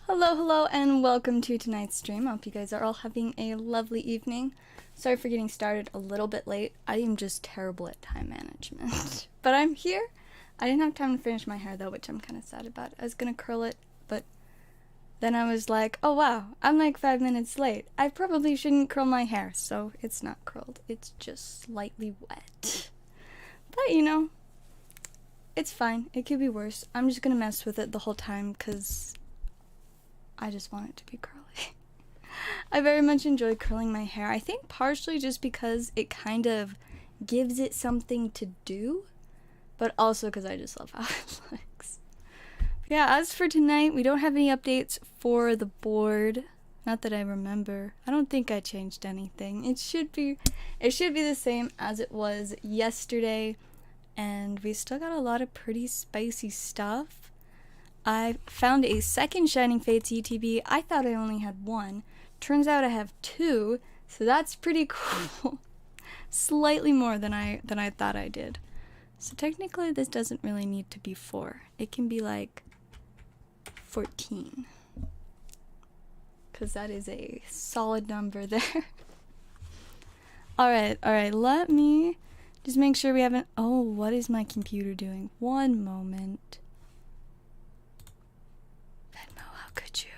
Hello, and welcome to tonight's stream. I hope you guys are all having a lovely evening. Sorry for getting started a little bit late. I am just terrible at time management. But I'm here. I didn't have time to finish my hair though, which I'm kind of sad about. I was gonna curl it, but then I was like, oh wow, I'm like 5 minutes late. I probably shouldn't curl my hair, so it's not curled. It's just slightly wet. But you know, it's fine. It could be worse. I'm just gonna mess with it the whole time because I just want it to be curly. I very much enjoy curling my hair. I think partially just because it kind of gives it something to do, but also because I just love how it looks. Yeah, as for tonight, we don't have any updates for the board. Not that I remember. I don't think I changed anything. It should be the same as it was yesterday, and we still got a lot of pretty spicy stuff. I found a second Shining Fates ETB. I thought I only had one. Turns out I have two, so that's pretty cool. Slightly more than I thought I did. So technically this doesn't really need to be 4. It can be like 14. Because that is a solid number there. Alright, let me just make sure we haven't... Oh, what is my computer doing? One moment. Could you?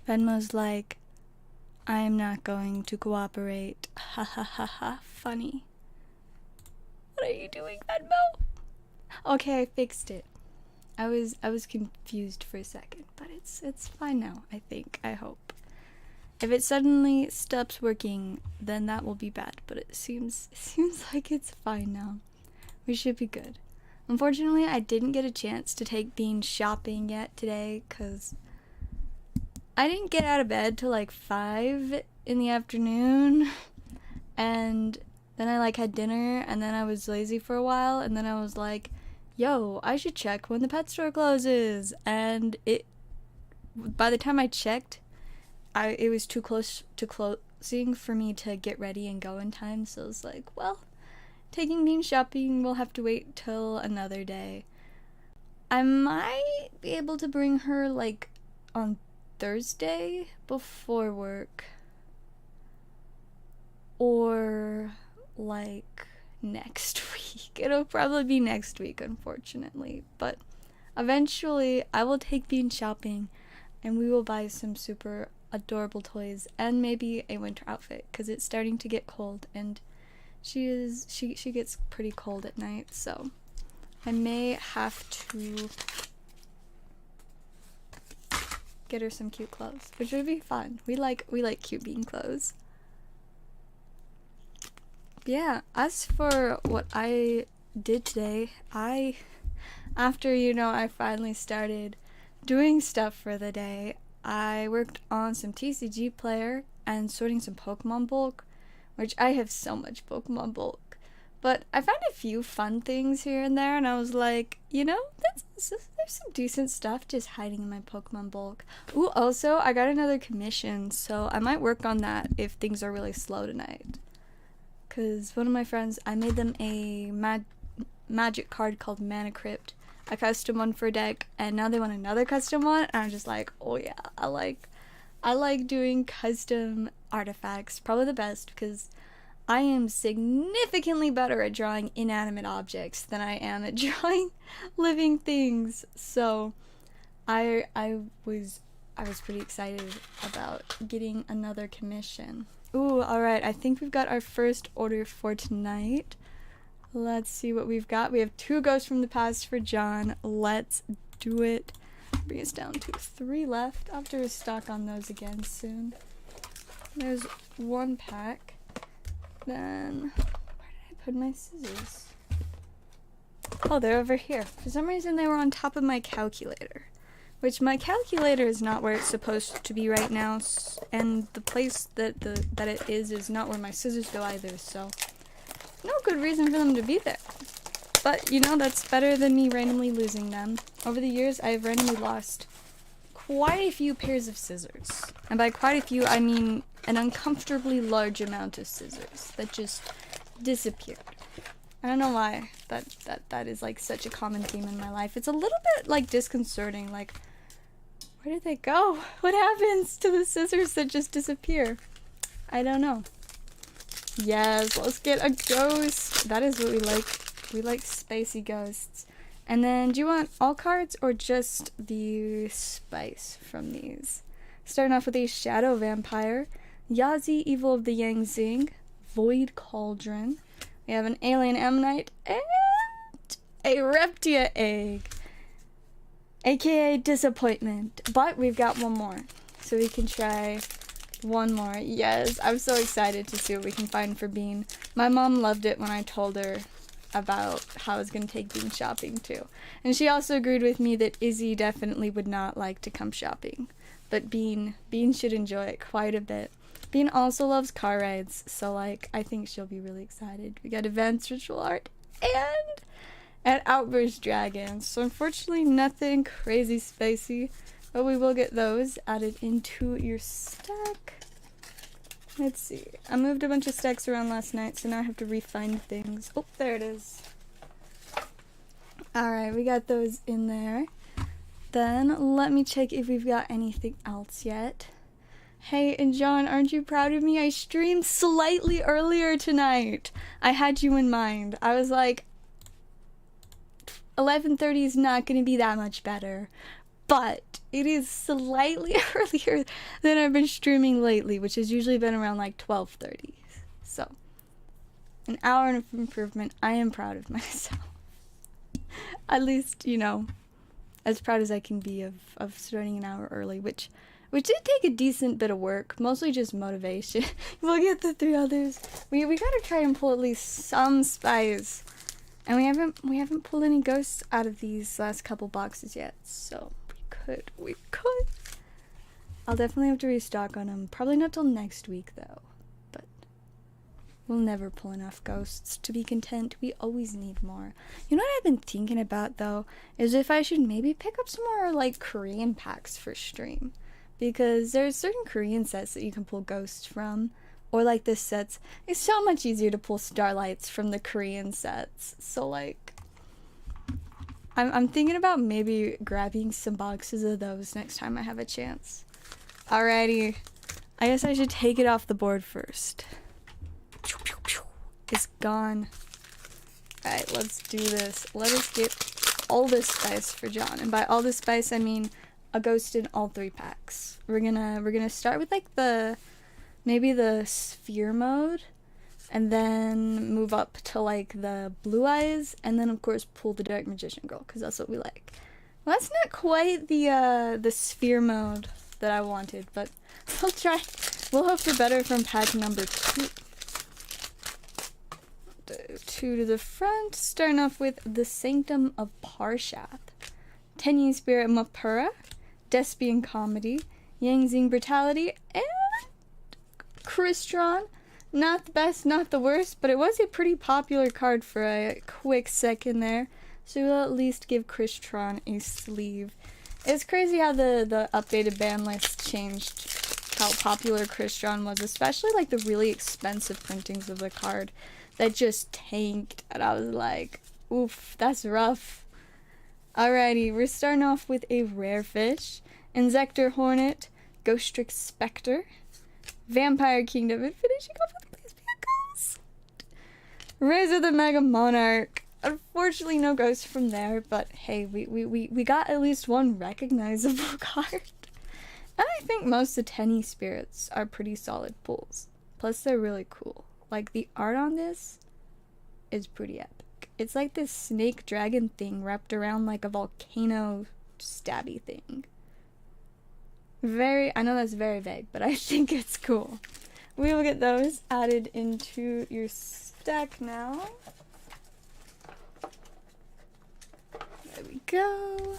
Venmo's like, I'm not going to cooperate. Ha ha ha ha. Funny. What are you doing, Venmo? Okay, I fixed it. I was confused for a second, but it's fine now, I think. I hope. If it suddenly stops working, then that will be bad, but it seems like it's fine now. We should be good. Unfortunately, I didn't get a chance to take Bean shopping yet today, because I didn't get out of bed till like 5 in the afternoon, and then I like had dinner, and then I was lazy for a while, and then I was like, yo, I should check when the pet store closes, and by the time I checked, it was too close to closing for me to get ready and go in time, so I was like, well, taking Bean shopping will have to wait till another day. I might be able to bring her like on Thursday before work, or like next week. It'll probably be next week, unfortunately, but eventually I will take Bean shopping and we will buy some super adorable toys and maybe a winter outfit, because it's starting to get cold and she gets pretty cold at night, so I may have to get her some cute clothes, which would be fun. We like cute Bean clothes. Yeah, as for what I did today, after I finally started doing stuff for the day, I worked on some TCG player and sorting some Pokemon bulk, which I have so much Pokemon bulk. But I found a few fun things here and there, and I was like, there's some decent stuff just hiding in my Pokemon bulk. Ooh, also, I got another commission, so I might work on that if things are really slow tonight. Because one of my friends, I made them a magic card called Mana Crypt, a custom one for deck, and now they want another custom one, and I'm just like, oh yeah, I like doing custom artifacts, probably the best, because I am significantly better at drawing inanimate objects than I am at drawing living things. So I was pretty excited about getting another commission. Ooh, alright, I think we've got our first order for tonight. Let's see what we've got. We have 2 Ghosts from the Past for John. Let's do it. Bring us down to 3 left. I'll have to restock on those again soon. There's 1 pack. Then, where did I put my scissors? Oh, they're over here. For some reason they were on top of my calculator, which my calculator is not where it's supposed to be right now, and the place that it is not where my scissors go either, so no good reason for them to be there. But, that's better than me randomly losing them. Over the years, I've randomly lost quite a few pairs of scissors. And by quite a few, I mean an uncomfortably large amount of scissors that just disappeared. I don't know why that is like such a common theme in my life. It's a little bit like disconcerting, like Where did they go? What happens to the scissors that just disappear? I don't know. Yes, let's get a ghost. That is what we like. We like spicy ghosts. And then, do you want all cards or just the spice from these? Starting off with a Shadow Vampire, Yazi, Evil of the Yangzing, Void Cauldron. We have an Alien Ammonite and a Reptia Egg, aka Disappointment. But we've got one more, so we can try one more. Yes, I'm so excited to see what we can find for Bean. My mom loved it when I told her about how I was going to take Bean shopping too. And she also agreed with me that Izzy definitely would not like to come shopping. But Bean should enjoy it quite a bit. Bean also loves car rides, so like I think she'll be really excited. We got Advanced Ritual Art and Outburst Dragons. So unfortunately nothing crazy spicy, but we will get those added into your stack. Let's see. I moved a bunch of stacks around last night, so now I have to refine things. Oh, there it is. Alright, we got those in there. Then, let me check if we've got anything else yet. Hey, and John, aren't you proud of me? I streamed slightly earlier tonight. I had you in mind. I was like, 11:30 is not going to be that much better. But it is slightly earlier than I've been streaming lately, which has usually been around like 12:30. So, an hour of improvement. I am proud of myself. At least, you know, as proud as I can be of starting an hour early, which did take a decent bit of work, mostly just motivation. We'll get the 3 others. We gotta try and pull at least some spies. And we haven't pulled any ghosts out of these last couple boxes yet, so we could. I'll definitely have to restock on them. Probably not till next week though, but we'll never pull enough ghosts to be content. We always need more. You know what I've been thinking about though, is if I should maybe pick up some more like Korean packs for stream. Because there's certain Korean sets that you can pull ghosts from. Or like this sets. It's so much easier to pull starlights from the Korean sets. So like, I'm thinking about maybe grabbing some boxes of those next time I have a chance. Alrighty. I guess I should take it off the board first. It's gone. Alright, let's do this. Let us get all this spice for John. And by all this spice, I mean a ghost in all 3 packs. We're gonna start with like maybe the sphere mode, and then move up to like the blue eyes, and then of course pull the Dark Magician Girl, because that's what we like. Well, that's not quite the sphere mode that I wanted, but we'll try. We'll hope for better from pack number 2. 2 to the front, starting off with the Sanctum of Parshath, Tenyi Spirit Mapura, Despian Comedy, Yangzing Brutality, and Crystron. Not the best, not the worst, but it was a pretty popular card for a quick second there. So we'll at least give Crystron a sleeve. It's crazy how the updated ban list changed how popular Crystron was, especially like the really expensive printings of the card that just tanked. And I was like, oof, that's rough. Alrighty, we're starting off with a rare fish. Insector Hornet, Ghostrix Spectre, Vampire Kingdom, and finishing off with Please Be a Ghost. Razor the Mega Monarch. Unfortunately, no ghost from there, but hey, we got at least one recognizable card. And I think most of the Tenyi spirits are pretty solid pulls. Plus, they're really cool. Like, the art on this is pretty epic. It's like this snake dragon thing wrapped around like a volcano stabby thing. I know that's very vague, but I think it's cool. We will get those added into your stack now. There we go.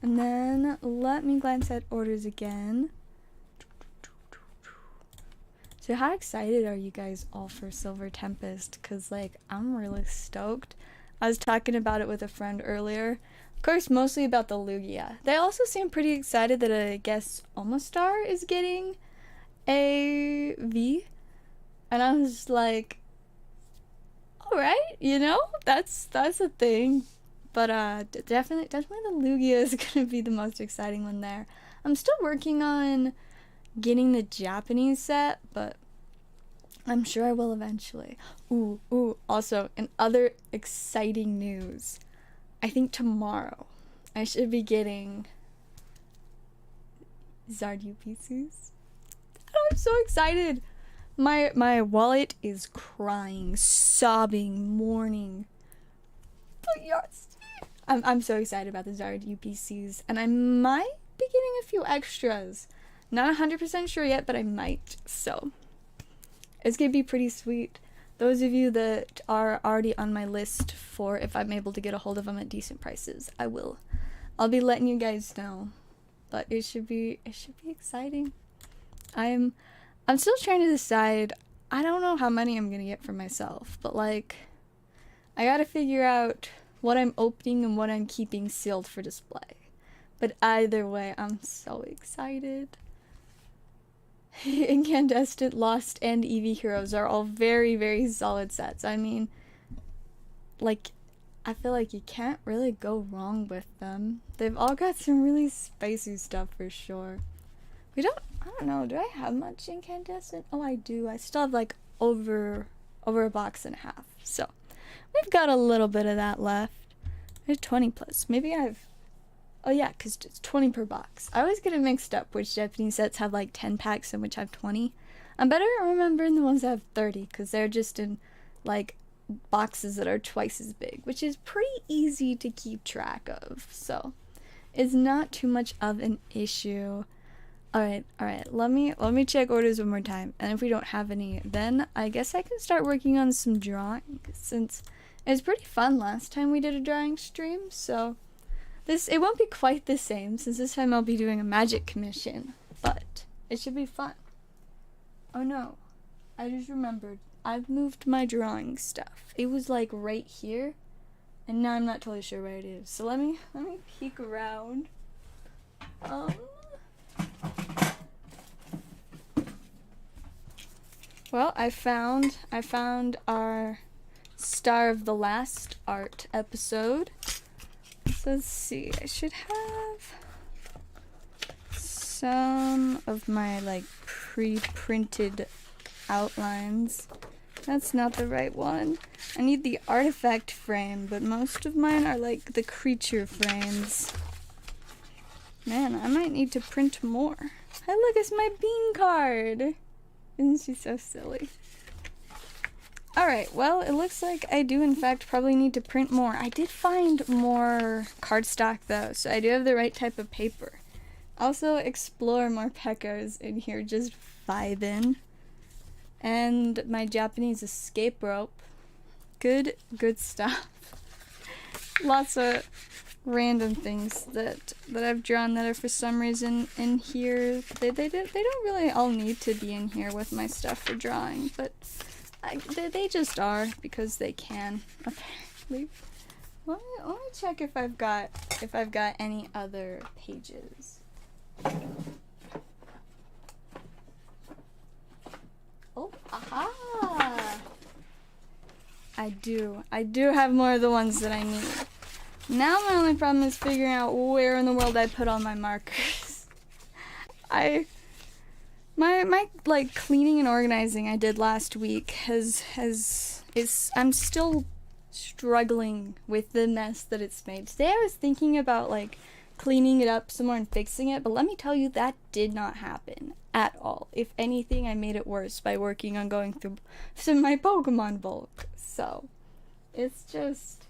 And then let me glance at orders again. So how excited are you guys all for Silver Tempest? Because like, I'm really stoked. I was talking about it with a friend earlier. Of course, mostly about the Lugia. They also seem pretty excited that I guess Omastar is getting a V. And I was like, alright, you know, that's a thing. But definitely the Lugia is gonna be the most exciting one there. I'm still working on getting the Japanese set, but I'm sure I will eventually. Ooh, also, in other exciting news, I think tomorrow I should be getting Zard UPCs. Oh, I'm so excited! My wallet is crying, sobbing, mourning. But yes, I'm so excited about the Zard UPCs, and I might be getting a few extras. Not 100% sure yet, but I might, so it's gonna be pretty sweet. Those of you that are already on my list for if I'm able to get a hold of them at decent prices, I'll be letting you guys know. But it should be exciting. I'm still trying to decide. I don't know how many I'm gonna get for myself, but like, I gotta figure out what I'm opening and what I'm keeping sealed for display. But either way, I'm so excited. Incandescent, Lost, and Eevee Heroes are all very, very solid sets. I mean, like, I feel like you can't really go wrong with them. They've all got some really spicy stuff for sure. I don't know, do I have much Incandescent? Oh, I do. I still have like over a box and a half. So, we've got a little bit of that left. There's 20 plus. Maybe oh yeah, because it's 20 per box. I always get it mixed up which Japanese sets have like 10 packs and which have 20. I'm better at remembering the ones that have 30 because they're just in like boxes that are twice as big, which is pretty easy to keep track of. So it's not too much of an issue. Alright, let me check orders one more time, and if we don't have any, then I guess I can start working on some drawing, since it was pretty fun last time we did a drawing stream, so it won't be quite the same, since this time I'll be doing a magic commission, but it should be fun. Oh no, I just remembered, I've moved my drawing stuff. It was like right here, and now I'm not totally sure where it is, so let me peek around. Well, I found our Star of the Last art episode. So let's see, I should have some of my like pre-printed outlines. That's not the right one. I need the artifact frame, but most of mine are like the creature frames. Man, I might need to print more. Hey, look, it's my bean card. Isn't she so silly? Alright, well, it looks like I do in fact probably need to print more. I did find more cardstock though, so I do have the right type of paper. Also, explore more Pekkas in here, just vibing. And my Japanese escape rope. Good stuff. Lots of random things that I've drawn that are for some reason in here. They don't really all need to be in here with my stuff for drawing, but they just are because they can, apparently. Let me check if I've got any other pages. Oh, aha! I do have more of the ones that I need. Now my only problem is figuring out where in the world I put all my markers. My like cleaning and organizing I did last week I'm still struggling with the mess that it's made. Today I was thinking about like cleaning it up some more and fixing it, but let me tell you, that did not happen at all. If anything, I made it worse by working on going through some of my Pokemon bulk. So it's just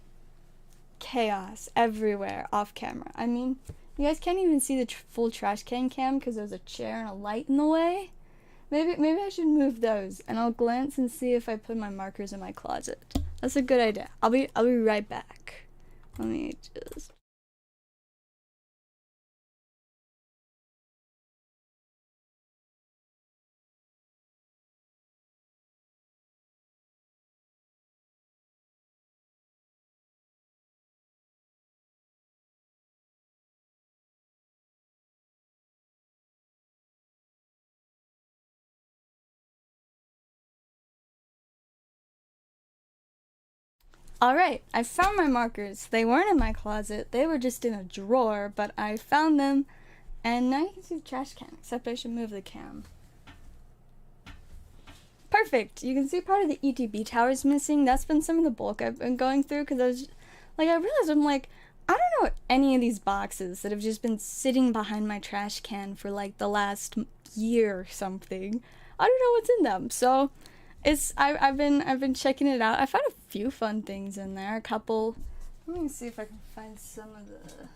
chaos everywhere off camera. I mean, you guys can't even see the full trash can cam because there's a chair and a light in the way. Maybe I should move those, and I'll glance and see if I put my markers in my closet. That's a good idea. I'll be right back. Let me just... Alright, I found my markers. They weren't in my closet, they were just in a drawer, but I found them, And now you can see the trash can, except I should move the cam. Perfect! You can see part of the ETB tower is missing. That's been some of the bulk I've been going through, because I realized I'm like, I don't know any of these boxes that have just been sitting behind my trash can for like the last year or something. I don't know what's in them, so I've been checking it out. I found a few fun things in there, a couple. Let me see if I can find some of the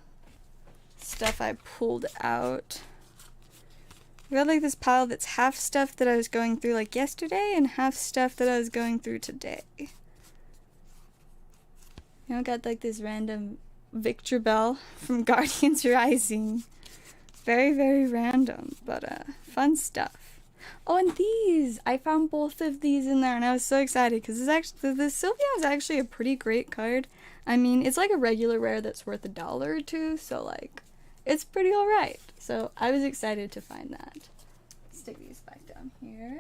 stuff I pulled out. We got like this pile that's half stuff that I was going through like yesterday and half stuff that I was going through today. You know, got like this random Victor Bell from Guardians Rising. Very, very random, but fun stuff. Oh, and these! I found both of these in there and I was so excited because the Sylveon is actually a pretty great card. I mean, it's like a regular rare that's worth $1 or $2, so like, it's pretty alright. So I was excited to find that. Stick these back down here.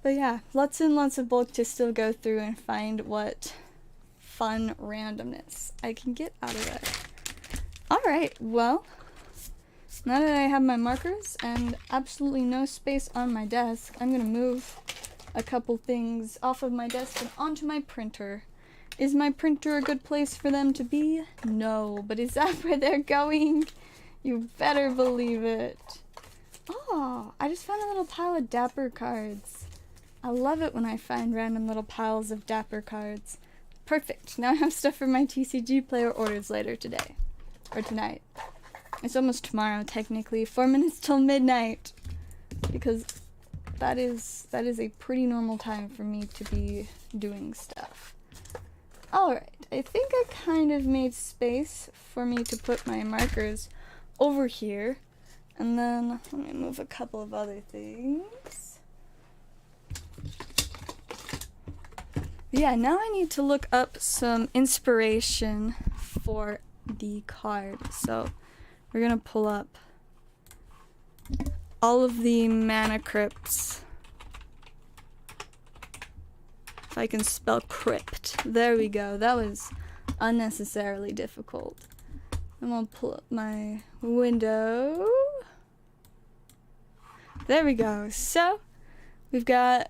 But yeah, lots and lots of bulk to still go through and find what fun randomness I can get out of it. Alright, well, now that I have my markers and absolutely no space on my desk, I'm gonna move a couple things off of my desk and onto my printer. Is my printer a good place for them to be? No, but is that where they're going? You better believe it. Oh, I just found a little pile of Dapper cards. I love it when I find random little piles of Dapper cards. Perfect. Now I have stuff for my TCG player orders later today. Or tonight. It's almost tomorrow, technically. 4 minutes till midnight. Because that is a pretty normal time for me to be doing stuff. Alright, I think I kind of made space for me to put my markers over here. And then, let me move a couple of other things. Yeah, now I need to look up some inspiration for the card. So, we're gonna pull up all of the mana crypts. If I can spell crypt. There we go. That was unnecessarily difficult. I'm gonna pull up my window. There we go. So, we've got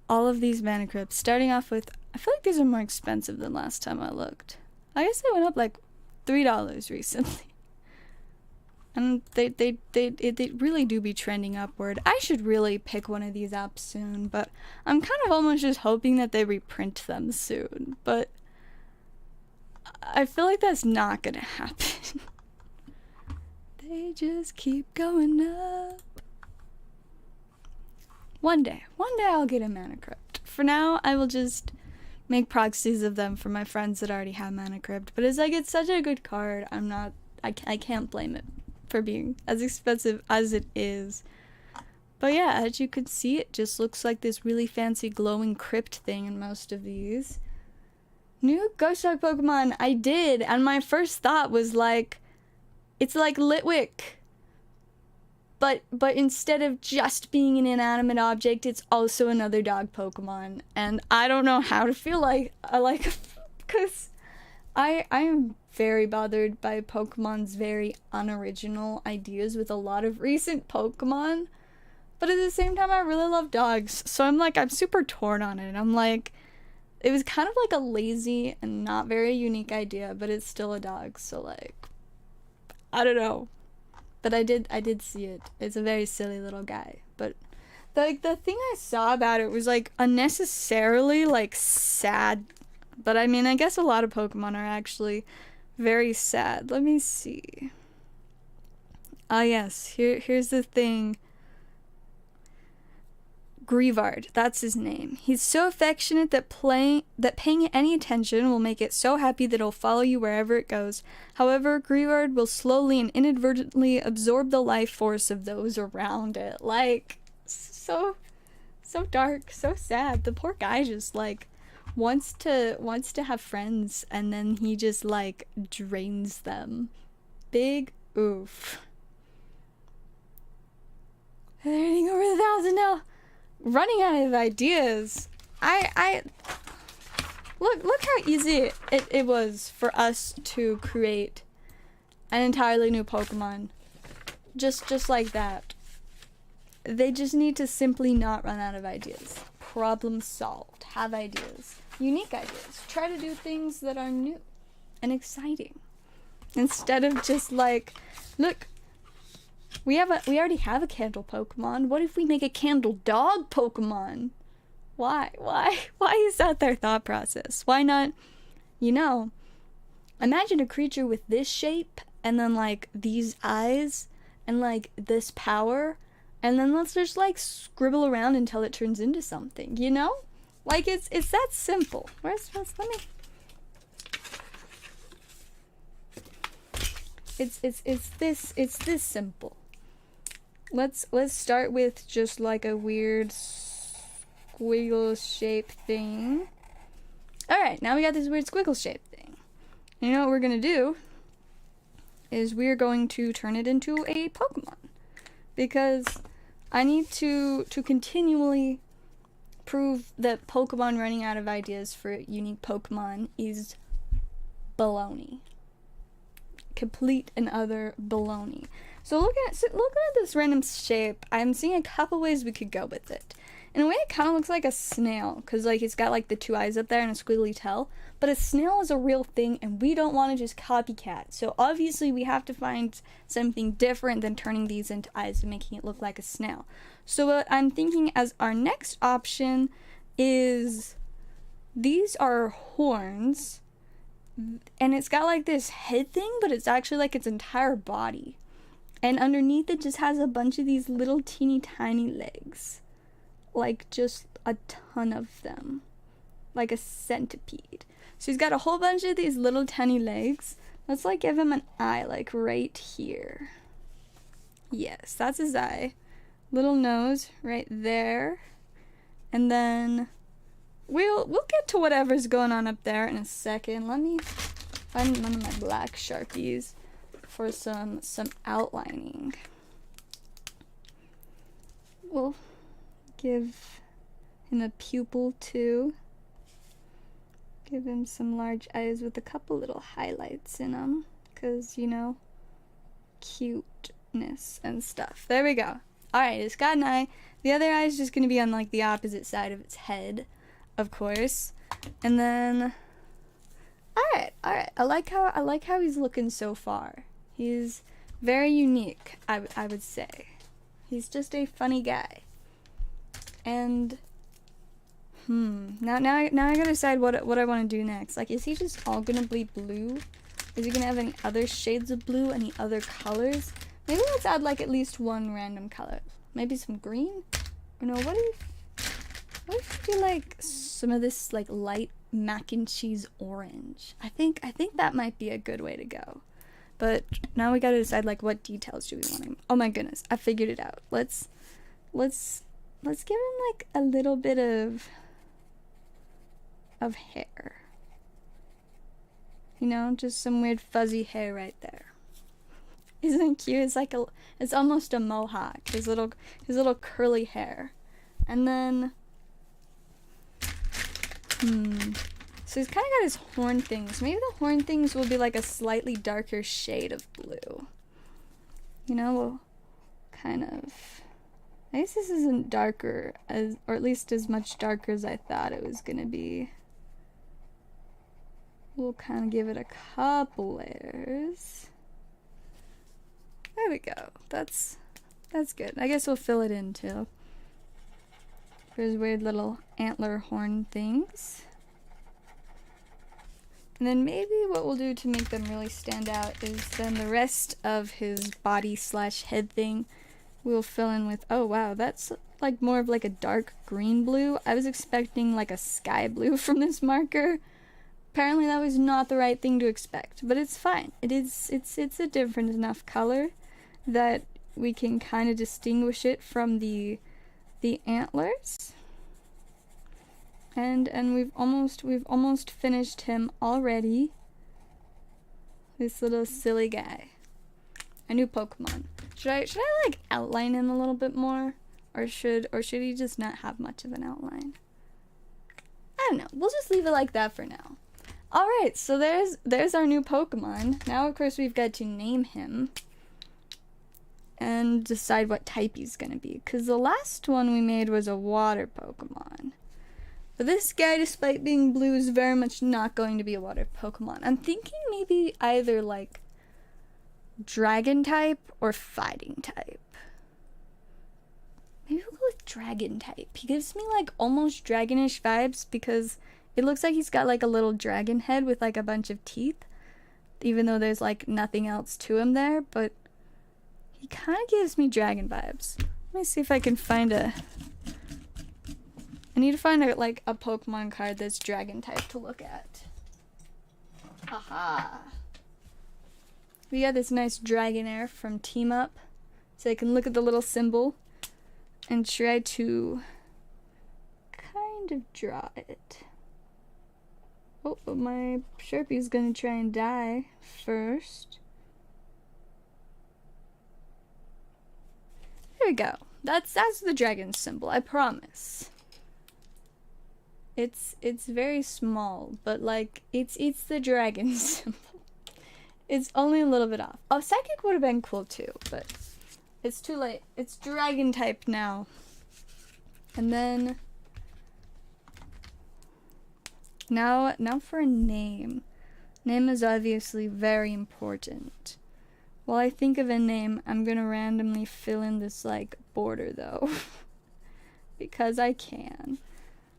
all of these mana crypts. Starting off with, I feel like these are more expensive than last time I looked. I guess they went up like $3 recently. And they really do be trending upward. I should really pick one of these up soon, but I'm kind of almost just hoping that they reprint them soon. But I feel like that's not gonna happen. They just keep going up. One day I'll get a mana crypt. For now, I will just make proxies of them for my friends that already have mana crypt. But it's like, it's such a good card. I can't blame it for being as expensive as it is. But yeah, as you can see, it just looks like this really fancy glowing crypt thing in most of these. New Ghost Dog Pokemon, I did, and my first thought was like, it's like Litwick. But instead of just being an inanimate object, it's also another dog Pokemon. And I don't know how to feel like, because I am very bothered by Pokemon's very unoriginal ideas with a lot of recent Pokemon. But at the same time, I really love dogs. So I'm super torn on it. I'm like, it was kind of like a lazy and not very unique idea, but it's still a dog. So like, I don't know. But I did see it. It's a very silly little guy. But the thing I saw about it was like unnecessarily like sad. But I mean, I guess a lot of Pokemon are actually very sad. Let me see. Ah yes, here's the thing. Grievard, that's his name. He's so affectionate that paying any attention will make it so happy that it'll follow you wherever it goes. However, Grievard will slowly and inadvertently absorb the life force of those around it. Like, so dark, so sad. The poor guy just like wants to have friends, and then he just like drains them. Big oof. They're hitting over 1,000 now. Running out of ideas. I look how easy it was for us to create an entirely new Pokemon. Just like that. They just need to simply not run out of ideas. Problem solved. Have ideas. Unique ideas. Try to do things that are new and exciting. Instead of just like, look, we already have a candle Pokemon. What if we make a candle dog Pokemon? Why is that their thought process? Why not, you know, imagine a creature with this shape and then like these eyes and like this power, and then let's just like scribble around until it turns into something, you know? Like it's that simple. Let me. It's this simple. Let's start with just like a weird squiggle shape thing. Alright, now we got this weird squiggle shape thing. You know what we're gonna do is we're going to turn it into a Pokemon. Because I need to continually prove that Pokemon running out of ideas for unique Pokemon is baloney. Complete and utter baloney. So looking at this random shape, I'm seeing a couple ways we could go with it. In a way, it kind of looks like a snail, because like it's got like the two eyes up there and a squiggly tail. But a snail is a real thing, and we don't want to just copycat. So obviously, we have to find something different than turning these into eyes and making it look like a snail. So what I'm thinking as our next option is these are horns, and it's got like this head thing, but it's actually like its entire body. And underneath it just has a bunch of these little teeny tiny legs. Like just a ton of them. Like a centipede. So he's got a whole bunch of these little tiny legs. Let's like give him an eye like right here. Yes, that's his eye. Little nose right there. And then we'll get to whatever's going on up there in a second. Let me find one of my black Sharpies for some outlining. We'll give him a pupil too. Give him some large eyes with a couple little highlights in them. Because, you know, cuteness and stuff. There we go. Alright, it's got an eye. The other eye is just going to be on like the opposite side of its head, of course. And then, alright. I like how he's looking so far. He's very unique, I would say. He's just a funny guy. And now I gotta decide what I want to do next. Like, is he just all gonna be blue? Is he gonna have any other shades of blue? Any other colors? Maybe let's add like at least one random color. Maybe some green? Or no, what if we do like some of this like light mac and cheese orange? I think that might be a good way to go. But now we gotta decide like what details do we want him. Oh my goodness, I figured it out. Let's give him like a little bit of hair. You know, just some weird fuzzy hair right there. Isn't it cute? It's almost a mohawk. His little curly hair. And then so he's kind of got his horn things. Maybe the horn things will be like a slightly darker shade of blue. You know, we'll kind of, I guess this isn't darker, or at least as much darker as I thought it was going to be. We'll kind of give it a couple layers. There we go. That's good. I guess we'll fill it in too. For his weird little antler horn things. And then maybe what we'll do to make them really stand out is then the rest of his body / head thing we'll fill in with, oh wow, that's like more of like a dark green blue. I was expecting like a sky blue from this marker. Apparently that was not the right thing to expect, but it's fine. It's a different enough color that we can kind of distinguish it from the antlers. And we've almost finished him already. This little silly guy. A new Pokemon. Should I like outline him a little bit more? Or should he just not have much of an outline? I don't know. We'll just leave it like that for now. Alright, so there's our new Pokemon. Now, of course, we've got to name him and decide what type he's gonna be. Because the last one we made was a water Pokemon. But this guy, despite being blue, is very much not going to be a water Pokemon. I'm thinking maybe either, like, dragon type or fighting type. Maybe we'll go with dragon type. He gives me, like, almost dragonish vibes because it looks like he's got, like, a little dragon head with, like, a bunch of teeth. Even though there's, like, nothing else to him there. But he kind of gives me dragon vibes. Let me see if I can find a... I need to find like a Pokemon card that's dragon type to look at. Aha! We got this nice Dragonair from Team Up. So I can look at the little symbol and try to kind of draw it. Oh, but my Sharpie's gonna try and die first. There we go. That's the dragon symbol, I promise. It's very small, but like it's the dragon symbol. It's only a little bit off. Oh, psychic would have been cool too, but it's too late. It's dragon type now. And then now for a name. Name is obviously very important. While I think of a name, I'm gonna randomly fill in this like border though. Because I can.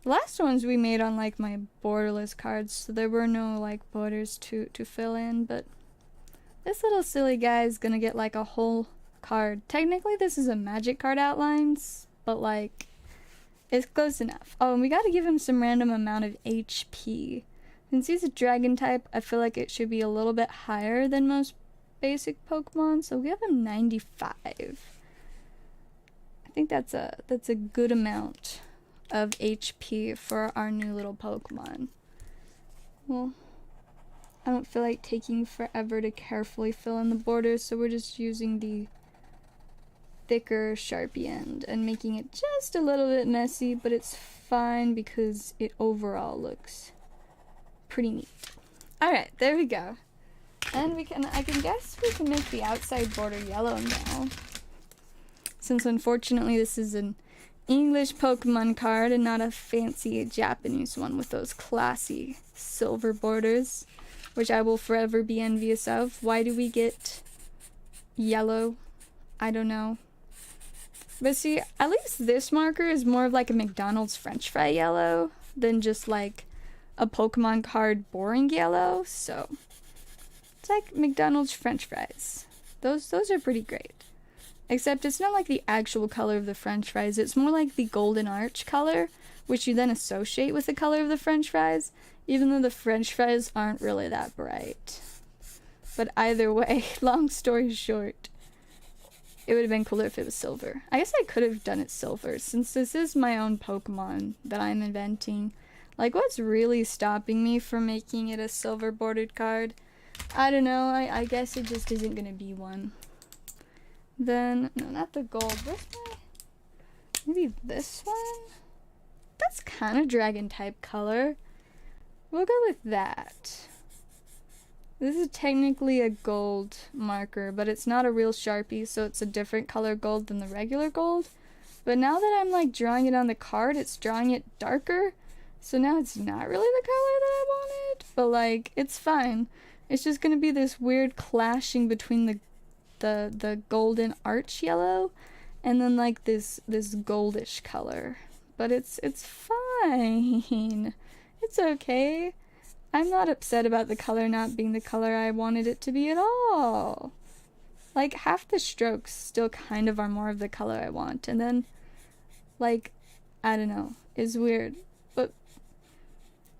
The last ones we made on like my borderless cards, so there were no like borders to fill in, but this little silly guy is gonna get like a whole card. Technically this is a magic card outlines, but like it's close enough. Oh, and we gotta give him some random amount of HP. Since he's a dragon type, I feel like it should be a little bit higher than most basic Pokemon, so we have him 95. I think that's a good amount of HP for our new little Pokemon. Well, I don't feel like taking forever to carefully fill in the borders, so we're just using the thicker Sharpie end and making it just a little bit messy, but it's fine because it overall looks pretty neat. Alright, there we go. And I can guess we can make the outside border yellow now. Since unfortunately this is an English Pokemon card and not a fancy Japanese one with those classy silver borders, which I will forever be envious of. Why do we get yellow? I don't know. But see, at least this marker is more of like a McDonald's French fry yellow than just like a Pokemon card boring yellow. So it's like McDonald's French fries. Those are pretty great. Except it's not like the actual color of the French fries. It's more like the golden arch color, which you then associate with the color of the French fries, even though the French fries aren't really that bright. But either way, long story short, it would have been cooler if it was silver. I guess I could have done it silver, since this is my own Pokemon that I'm inventing. Like, what's really stopping me from making it a silver bordered card? I don't know, I guess it just isn't gonna be one. Then, no, not the gold. Where's my... Maybe this one? That's kind of dragon type color. We'll go with that. This is technically a gold marker, but it's not a real Sharpie, so it's a different color gold than the regular gold. But now that I'm like drawing it on the card, it's drawing it darker. So now it's not really the color that I wanted, but like, it's fine. It's just gonna be this weird clashing between the golden arch yellow and then like this goldish color. But it's fine. It's okay. I'm not upset about the color not being the color I wanted it to be at all. Like, half the strokes still kind of are more of the color I want, and then like, I don't know, it's weird. But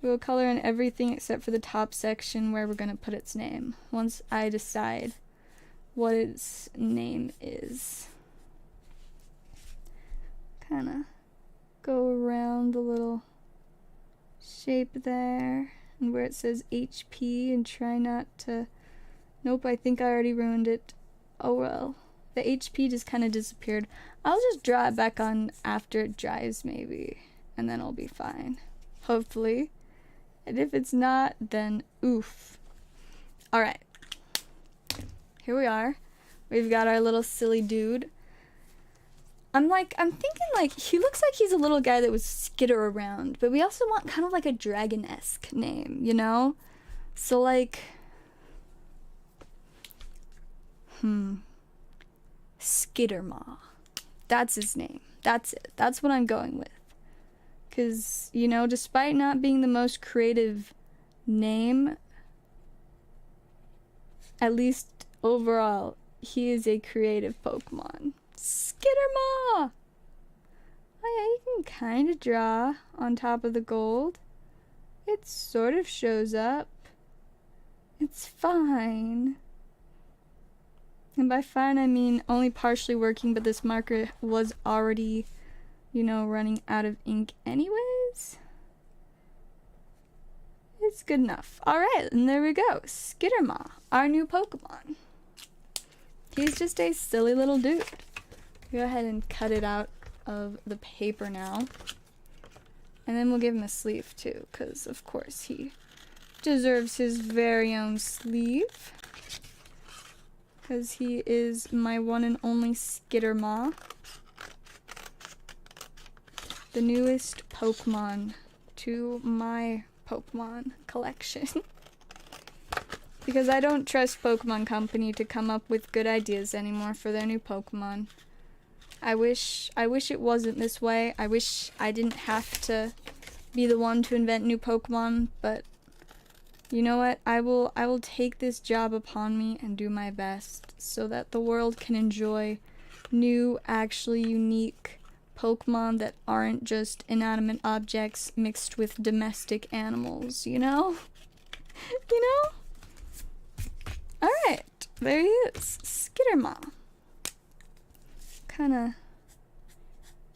we'll color in everything except for the top section where we're gonna put its name once I decide what its name is. Kind of go around the little shape there and where it says HP and try not to... Nope, I think I already ruined it. Oh well. The HP just kind of disappeared. I'll just draw it back on after it dries maybe, and then I'll be fine. Hopefully. And if it's not, then oof. Alright. Here we are. We've got our little silly dude. I'm thinking like, he looks like he's a little guy that would skitter around, but we also want kind of like a dragon-esque name, you know? So like, Skittermaw. That's his name. That's it. That's what I'm going with. Because, you know, despite not being the most creative name, at least overall, he is a creative Pokemon. Skittermaw! Oh yeah, you can kind of draw on top of the gold. It sort of shows up. It's fine. And by fine, I mean only partially working, but this marker was already, you know, running out of ink anyways. It's good enough. Alright, and there we go. Skittermaw, our new Pokemon. He's just a silly little dude. Go ahead and cut it out of the paper now. And then we'll give him a sleeve too, because of course he deserves his very own sleeve. Because he is my one and only Skittermaw. The newest Pokemon to my Pokemon collection. Because I don't trust Pokemon Company to come up with good ideas anymore for their new Pokemon. I wish it wasn't this way. I wish I didn't have to be the one to invent new Pokemon, but you know what? I will take this job upon me and do my best so that the world can enjoy new, actually unique Pokemon that aren't just inanimate objects mixed with domestic animals, you know? You know? Alright, there he is. Skittermaw. Kinda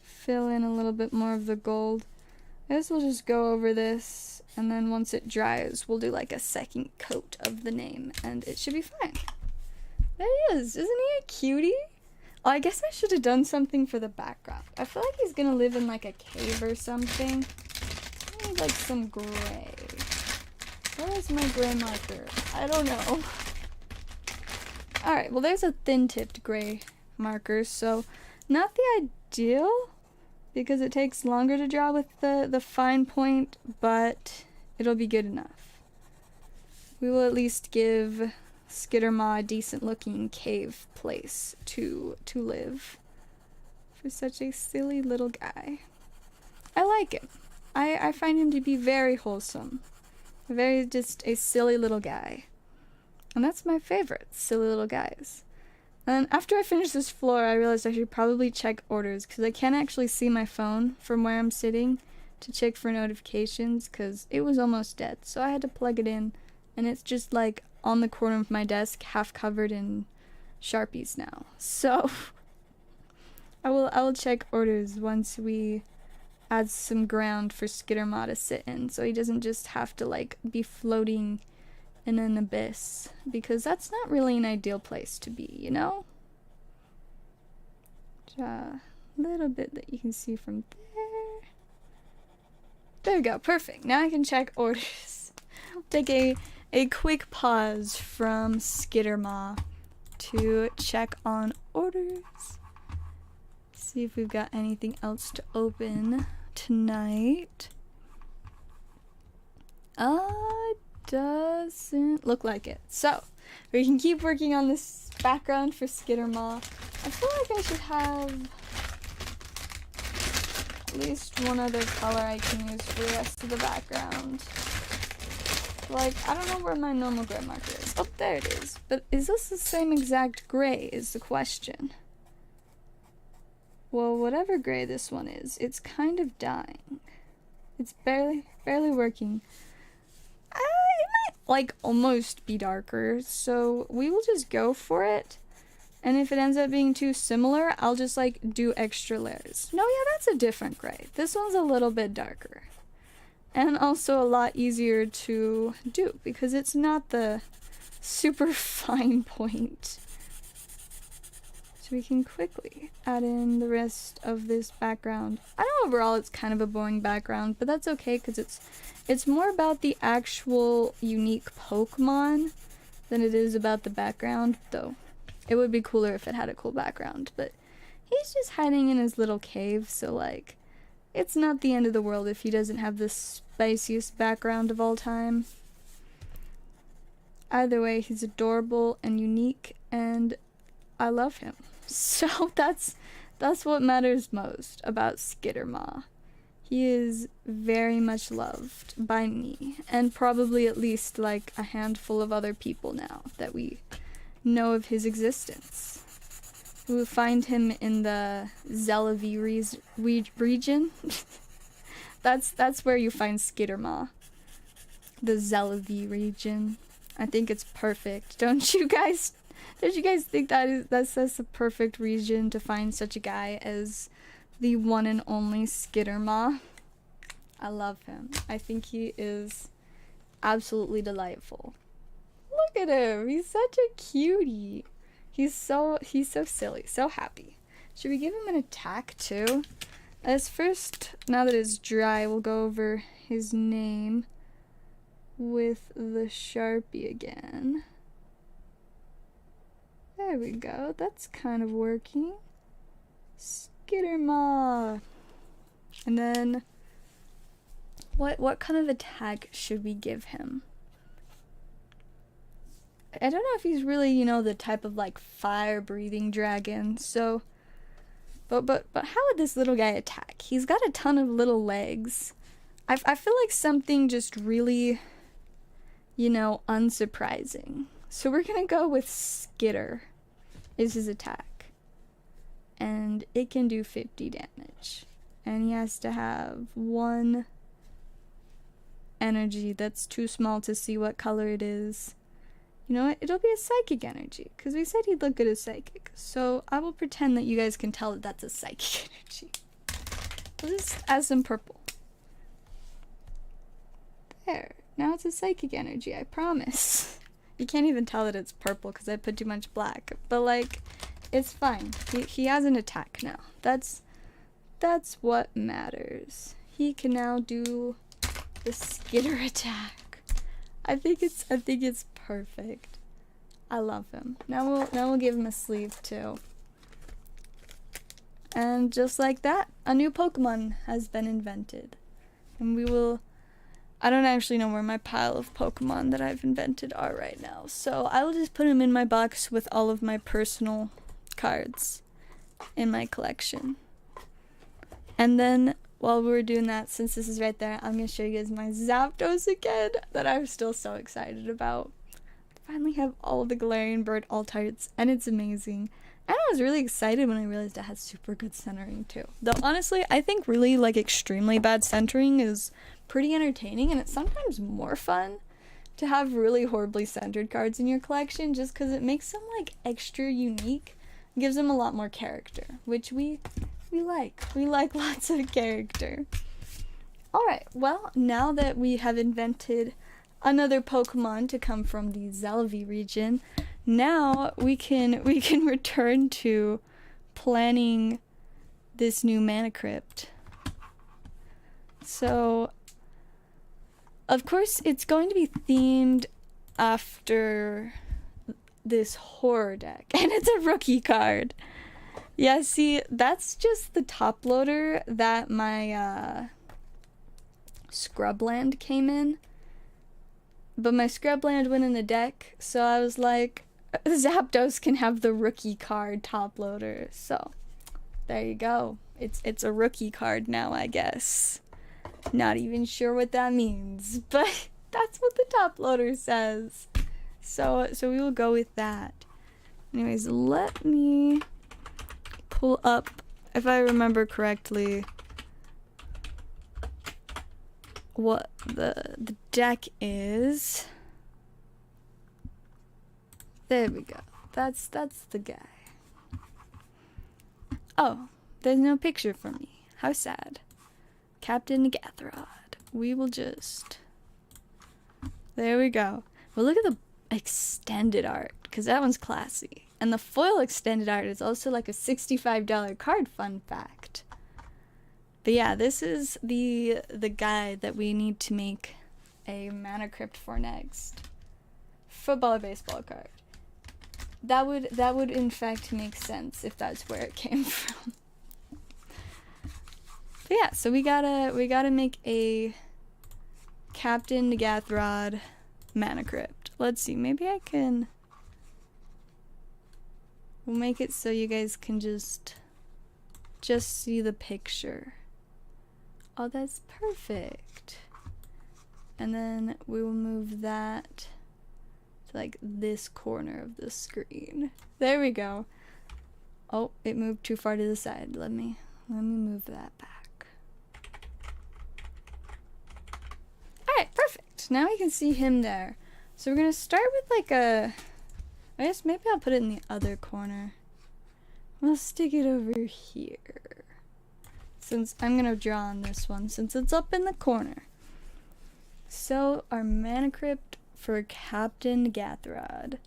fill in a little bit more of the gold. I guess we'll just go over this, and then once it dries, we'll do like a second coat of the name, and it should be fine. There he is. Isn't he a cutie? Oh, I guess I should have done something for the background. I feel like he's gonna live in like a cave or something. I need like some gray. Where is my gray marker? I don't know. Alright, well there's a thin-tipped gray marker, so not the ideal, because it takes longer to draw with the fine point, but it'll be good enough. We will at least give Skittermaw a decent looking cave place to live for such a silly little guy. I like him. I find him to be very wholesome. Very just a silly little guy. And that's my favorite, silly little guys. And after I finish this floor, I realized I should probably check orders, because I can't actually see my phone from where I'm sitting to check for notifications, because it was almost dead. So I had to plug it in, and it's just like on the corner of my desk, half covered in Sharpies now. So I will check orders once we add some ground for Skittermaw to sit in, so he doesn't just have to like be floating in an abyss, because that's not really an ideal place to be, you know? A little bit that you can see from there. There we go, perfect. Now I can check orders. Take a quick pause from Skittermaw to check on orders. See if we've got anything else to open tonight. Doesn't look like it. So, we can keep working on this background for Skittermaw. I feel like I should have at least one other color I can use for the rest of the background. Like, I don't know where my normal gray marker is. Oh, there it is. But is this the same exact gray is the question. Well, whatever gray this one is, it's kind of dying. It's barely working. It might, like, almost be darker, so we will just go for it. And if it ends up being too similar, I'll just, like, do extra layers. No, yeah, that's a different gray. This one's a little bit darker. And also a lot easier to do, because it's not the super fine point. So we can quickly add in the rest of this background. I know overall it's kind of a boring background, but that's okay because it's more about the actual unique Pokemon than it is about the background, though it would be cooler if it had a cool background. But he's just hiding in his little cave, so like, it's not the end of the world if he doesn't have the spiciest background of all time. Either way, he's adorable and unique, and I love him. So that's what matters most about Skittermaw. He is very much loved by me, and probably at least like a handful of other people now that we know of his existence. We will find him in the Zellaveire region. That's where you find Skittermaw. The Zellaveire region. I think it's perfect. Don't you guys think that's a perfect region to find such a guy as the one and only Skittermaw? I love him. I think he is absolutely delightful. Look at him. He's such a cutie. He's so silly, so happy. Should we give him an attack too? As first, now that it's dry, we'll go over his name with the Sharpie again. There we go. That's kind of working. Skittermaw. And then what kind of attack should we give him? I don't know if he's really, you know, the type of like fire-breathing dragon. So but how would this little guy attack? He's got a ton of little legs. I feel like something just really, you know, unsurprising. So we're gonna go with Skitter is his attack. And it can do 50 damage. And he has to have 1 energy that's too small to see what color it is. You know what? It'll be a psychic energy, because we said he'd look good as psychic. So I will pretend that you guys can tell that that's a psychic energy. We'll just add some purple. There. Now it's a psychic energy, I promise. You can't even tell that it's purple because I put too much black. But like, it's fine. He has an attack now. That's what matters. He can now do the Skitter attack. I think it's perfect. I love him. Now we'll give him a sleeve too. And just like that, a new Pokemon has been invented. And we will... I don't actually know where my pile of Pokemon that I've invented are right now. So I will just put them in my box with all of my personal cards in my collection. And then while we're doing that, since this is right there, I'm going to show you guys my Zapdos again that I'm still so excited about. I finally have all of the Galarian Bird Altarts, and it's amazing. And I was really excited when I realized it had super good centering too. Though honestly, I think really like extremely bad centering is pretty entertaining, and it's sometimes more fun to have really horribly centered cards in your collection just because it makes them like extra unique, gives them a lot more character, which we like. We like lots of character. Alright, well, now that we have invented another Pokemon to come from the Zellaveire region, now we can return to planning this new mana crypt. So of course, it's going to be themed after this horror deck. And it's a rookie card. Yeah, see, that's just the top loader that my Scrubland came in. But my Scrubland went in the deck, so I was like, Zapdos can have the rookie card top loader. So, there you go. It's a rookie card now, I guess. Not even sure what that means, but that's what the top loader says. So we will go with that. Anyways, let me pull up, if I remember correctly, what the deck is. There we go. That's the guy. Oh, there's no picture for me. How sad. Captain Gathrod. We will just... There we go. Well, look at the extended art, because that one's classy. And the foil extended art is also like a $65 card, fun fact. But yeah, this is the guy that we need to make a mana crypt for next. Football or baseball card. That would in fact make sense if that's where it came from. But yeah, so we gotta make a Captain Gathrod mana crypt. Let's see, maybe I can. We'll make it so you guys can just see the picture. Oh, that's perfect. And then we will move that to like this corner of the screen. There we go. Oh, it moved too far to the side. Let me move that back. Alright, perfect. Now we can see him there. So we're gonna start with like a, I guess maybe I'll put it in the other corner. We'll stick it over here. Since I'm gonna draw on this one, since it's up in the corner. So our mana crypt for Captain Gathrod.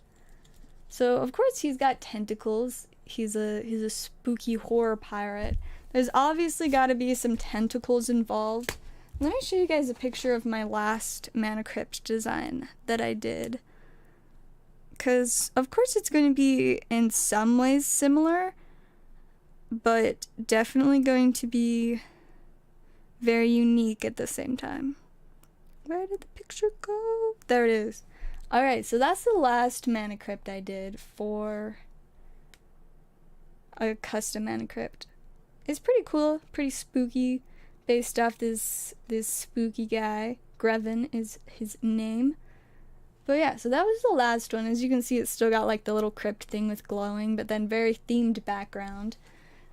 So of course he's got tentacles. He's a spooky horror pirate. There's obviously got to be some tentacles involved. Let me show you guys a picture of my last mana crypt design that I did. Because of course it's going to be in some ways similar, but definitely going to be very unique at the same time. Where did the picture go? There it is. Alright, so that's the last mana crypt I did for a custom mana crypt. It's pretty cool, pretty spooky, based off this spooky guy. Grevin is his name. But yeah, so that was the last one. As you can see, it's still got like the little crypt thing with glowing, but then very themed background.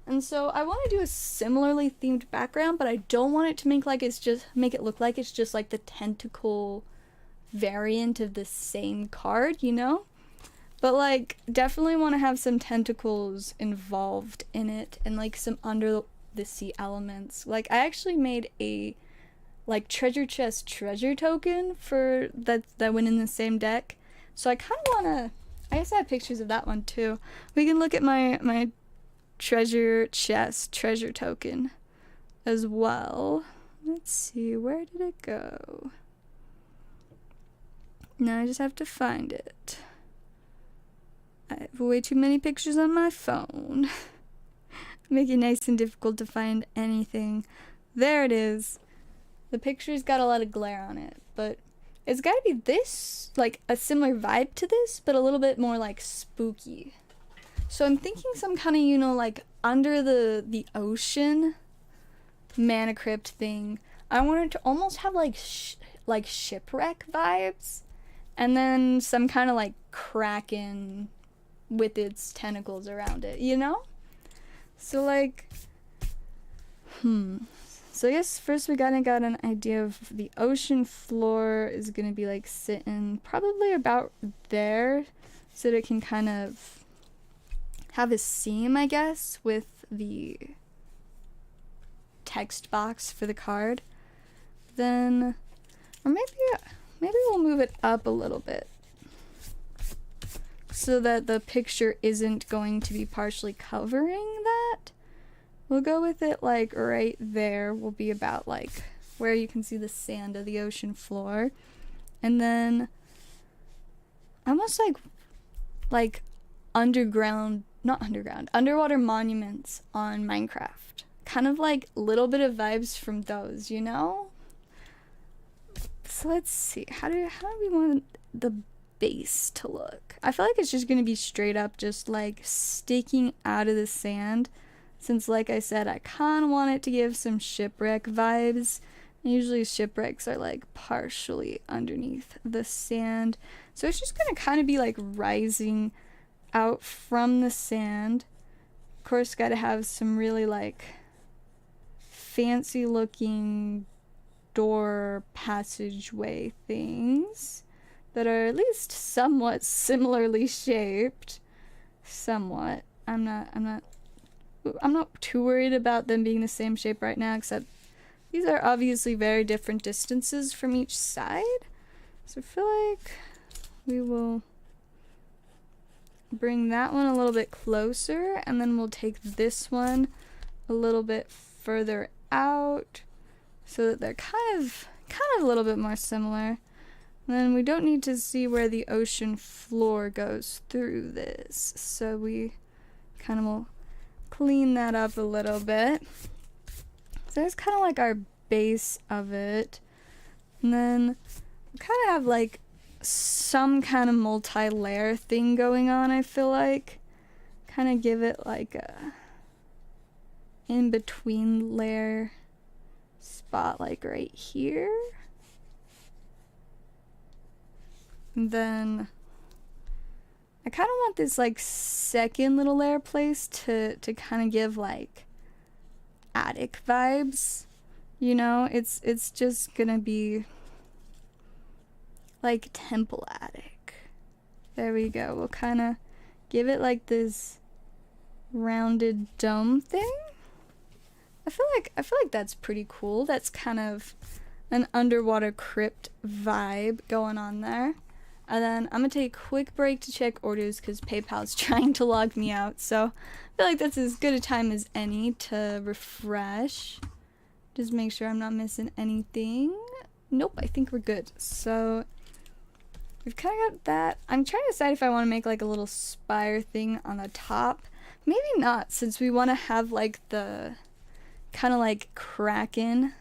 And so I want to do a similarly themed background, but I don't want it to make it look like it's just like the tentacle variant of the same card, you know? But like definitely want to have some tentacles involved in it and like some under the sea elements. Like I actually made a like treasure chest treasure token for that went in the same deck. So I kind of want to, I guess I have pictures of that one too. We can look at my treasure chest treasure token as well. Let's see, where did it go? Now I just have to find it. I have way too many pictures on my phone. Make it nice and difficult to find anything. There it is. The picture's got a lot of glare on it, but it's gotta be this, like a similar vibe to this, but a little bit more like spooky. So I'm thinking some kind of, you know, like under the ocean mana crypt thing. I wanted to almost have like shipwreck vibes, and then some kind of like kraken with its tentacles around it, you know? So like, so I guess first we got an idea of the ocean floor is gonna be like sitting probably about there, so that it can kind of have a seam, I guess, with the text box for the card. Then, or maybe we'll move it up a little bit so that the picture isn't going to be partially covering that. We'll go with it like right there will be about like where you can see the sand of the ocean floor. And then almost like underwater monuments on Minecraft. Kind of like a little bit of vibes from those, you know? So let's see, how do we want the base to look? I feel like it's just gonna be straight up just like sticking out of the sand, since like I said, I kind of want it to give some shipwreck vibes. Usually shipwrecks are like partially underneath the sand, so it's just gonna kind of be like rising out from the sand. Of course, gotta have some really like fancy looking door passageway things that are at least somewhat similarly shaped. Somewhat. I'm not too worried about them being the same shape right now, except these are obviously very different distances from each side. So I feel like we will bring that one a little bit closer, and then we'll take this one a little bit further out so that they're kind of a little bit more similar. And then we don't need to see where the ocean floor goes through this, so we kind of will clean that up a little bit. So there's kind of like our base of it, and then we kind of have like some kind of multi-layer thing going on. I feel like kind of give it like a in-between layer spot, like right here. And then I kind of want this like second little layer place to kind of give like attic vibes, you know. It's just gonna be like temple attic. There we go. We'll kind of give it like this rounded dome thing. I feel like that's pretty cool. That's kind of an underwater crypt vibe going on there. And then I'm gonna take a quick break to check orders because PayPal's trying to log me out. So I feel like that's as good a time as any to refresh. Just make sure I'm not missing anything. Nope, I think we're good. So we've kind of got that. I'm trying to decide if I want to make like a little spire thing on the top. Maybe not, since we want to have like the kind of like kraken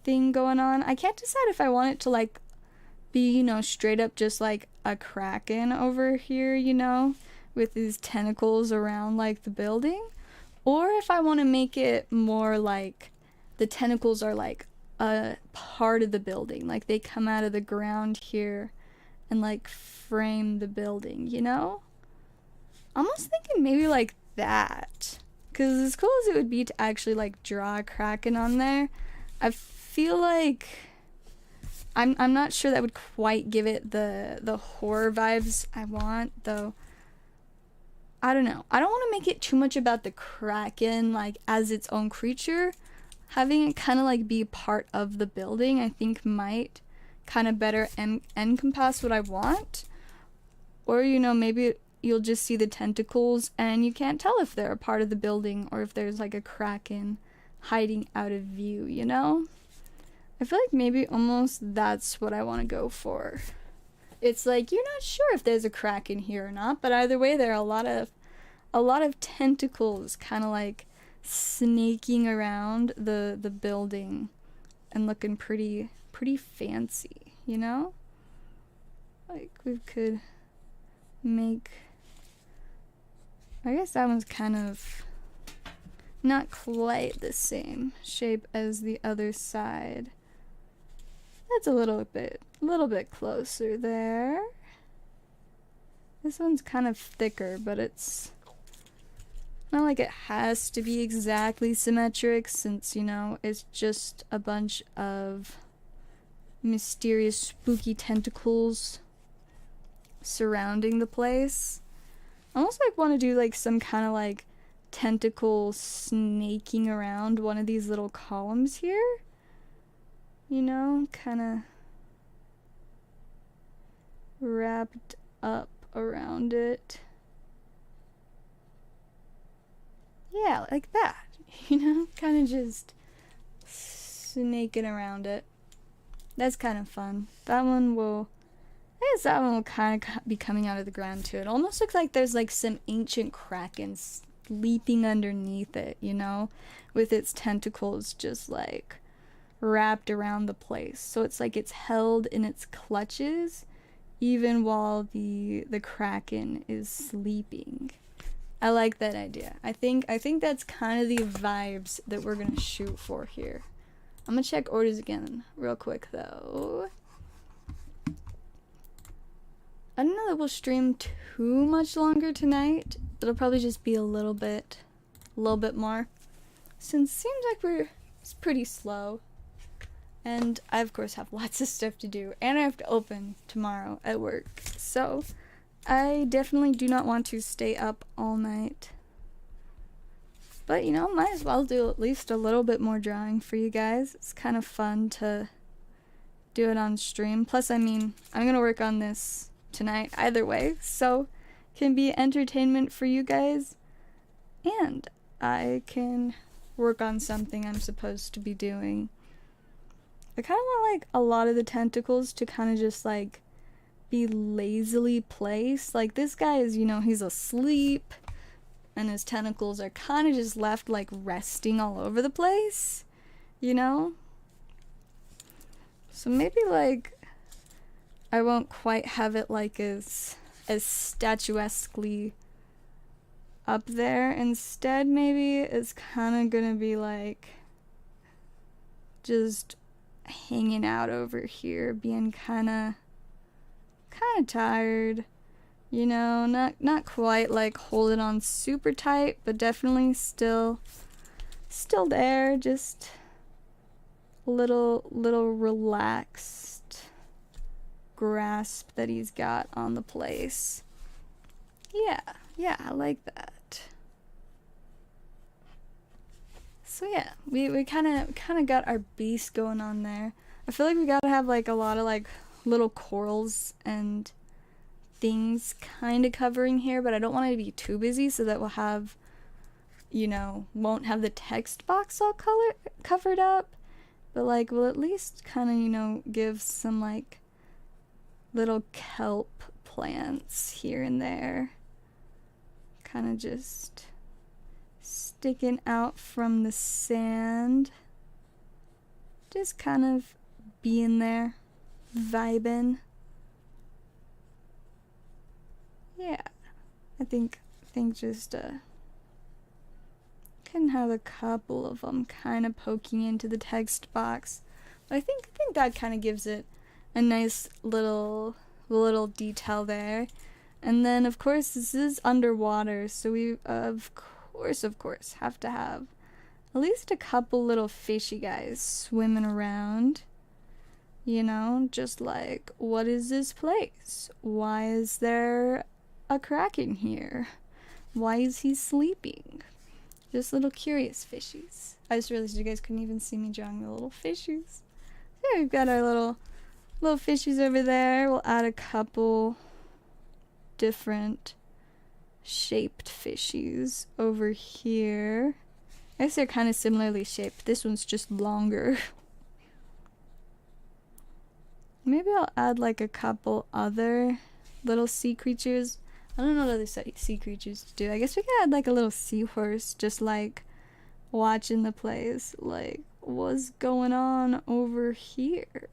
thing going on. I can't decide if I want it to like be, you know, straight up just like a kraken over here, you know, with these tentacles around like the building, or if I want to make it more like the tentacles are like a part of the building, like they come out of the ground here and like frame the building, you know. Almost thinking maybe like that, because as cool as it would be to actually like draw a kraken on there, I feel like I'm not sure that would quite give it the horror vibes I want, though. I don't know. I don't want to make it too much about the kraken like as its own creature. Having it kind of like be part of the building, I think might kind of better encompass what I want. Or, you know, maybe you'll just see the tentacles and you can't tell if they're a part of the building or if there's like a kraken hiding out of view, you know? I feel like maybe almost that's what I want to go for. It's like you're not sure if there's a kraken here or not, but either way there are a lot of tentacles kind of like snaking around the building and looking pretty fancy, you know? Like we could make, I guess that one's kind of not quite the same shape as the other side. That's a little bit closer there. This one's kind of thicker, but it's not like it has to be exactly symmetric, since, you know, it's just a bunch of mysterious spooky tentacles surrounding the place. I almost like want to do like some kind of like tentacle snaking around one of these little columns here. You know, kind of wrapped up around it. Yeah, like that. You know, kind of just snaking around it. That's kind of fun. That one will, I guess that one will kind of be coming out of the ground too. It almost looks like there's like some ancient kraken sleeping underneath it, you know, with its tentacles just like wrapped around the place. So it's like it's held in its clutches even while the kraken is sleeping. I like that idea. I think that's kind of the vibes that we're gonna shoot for here. I'm gonna check orders again real quick though. I don't know that we'll stream too much longer tonight. It'll probably just be a little bit more, since it seems like it's pretty slow. And I, of course, have lots of stuff to do. And I have to open tomorrow at work. So, I definitely do not want to stay up all night. But, you know, might as well do at least a little bit more drawing for you guys. It's kind of fun to do it on stream. Plus, I mean, I'm going to work on this tonight either way. So, can be entertainment for you guys, and I can work on something I'm supposed to be doing. I kind of want like a lot of the tentacles to kind of just like be lazily placed. Like this guy is, you know, he's asleep and his tentacles are kind of just left like resting all over the place, you know? So maybe like I won't quite have it like as statuesquely up there. Instead, maybe it's kind of gonna be like just hanging out over here, being kind of tired, you know, not quite like holding on super tight, but definitely still there, just a little relaxed grasp that he's got on the place. Yeah, I like that. So yeah, we kind of got our beast going on there. I feel like we gotta have like a lot of like little corals and things kind of covering here, but I don't want it to be too busy so that we'll have, you know, won't have the text box all covered up, but like we'll at least kind of, you know, give some like little kelp plants here and there, kind of just sticking out from the sand, just kind of being there, vibing. Yeah, I think just can have a couple of them kind of poking into the text box, but I think that kind of gives it a nice little detail there. And then of course this is underwater, so we of course have to have at least a couple little fishy guys swimming around, you know, just like, what is this place? Why is there a kraken here? Why is he sleeping? Just little curious fishies. I just realized you guys couldn't even see me drawing the little fishies. So we've got our little fishies over there. We'll add a couple different shaped fishies over here. I guess they're kind of similarly shaped. This one's just longer. Maybe I'll add like a couple other little sea creatures. I don't know what other sea creatures to do. I guess we could add like a little seahorse, just like watching the place. Like, what's going on over here?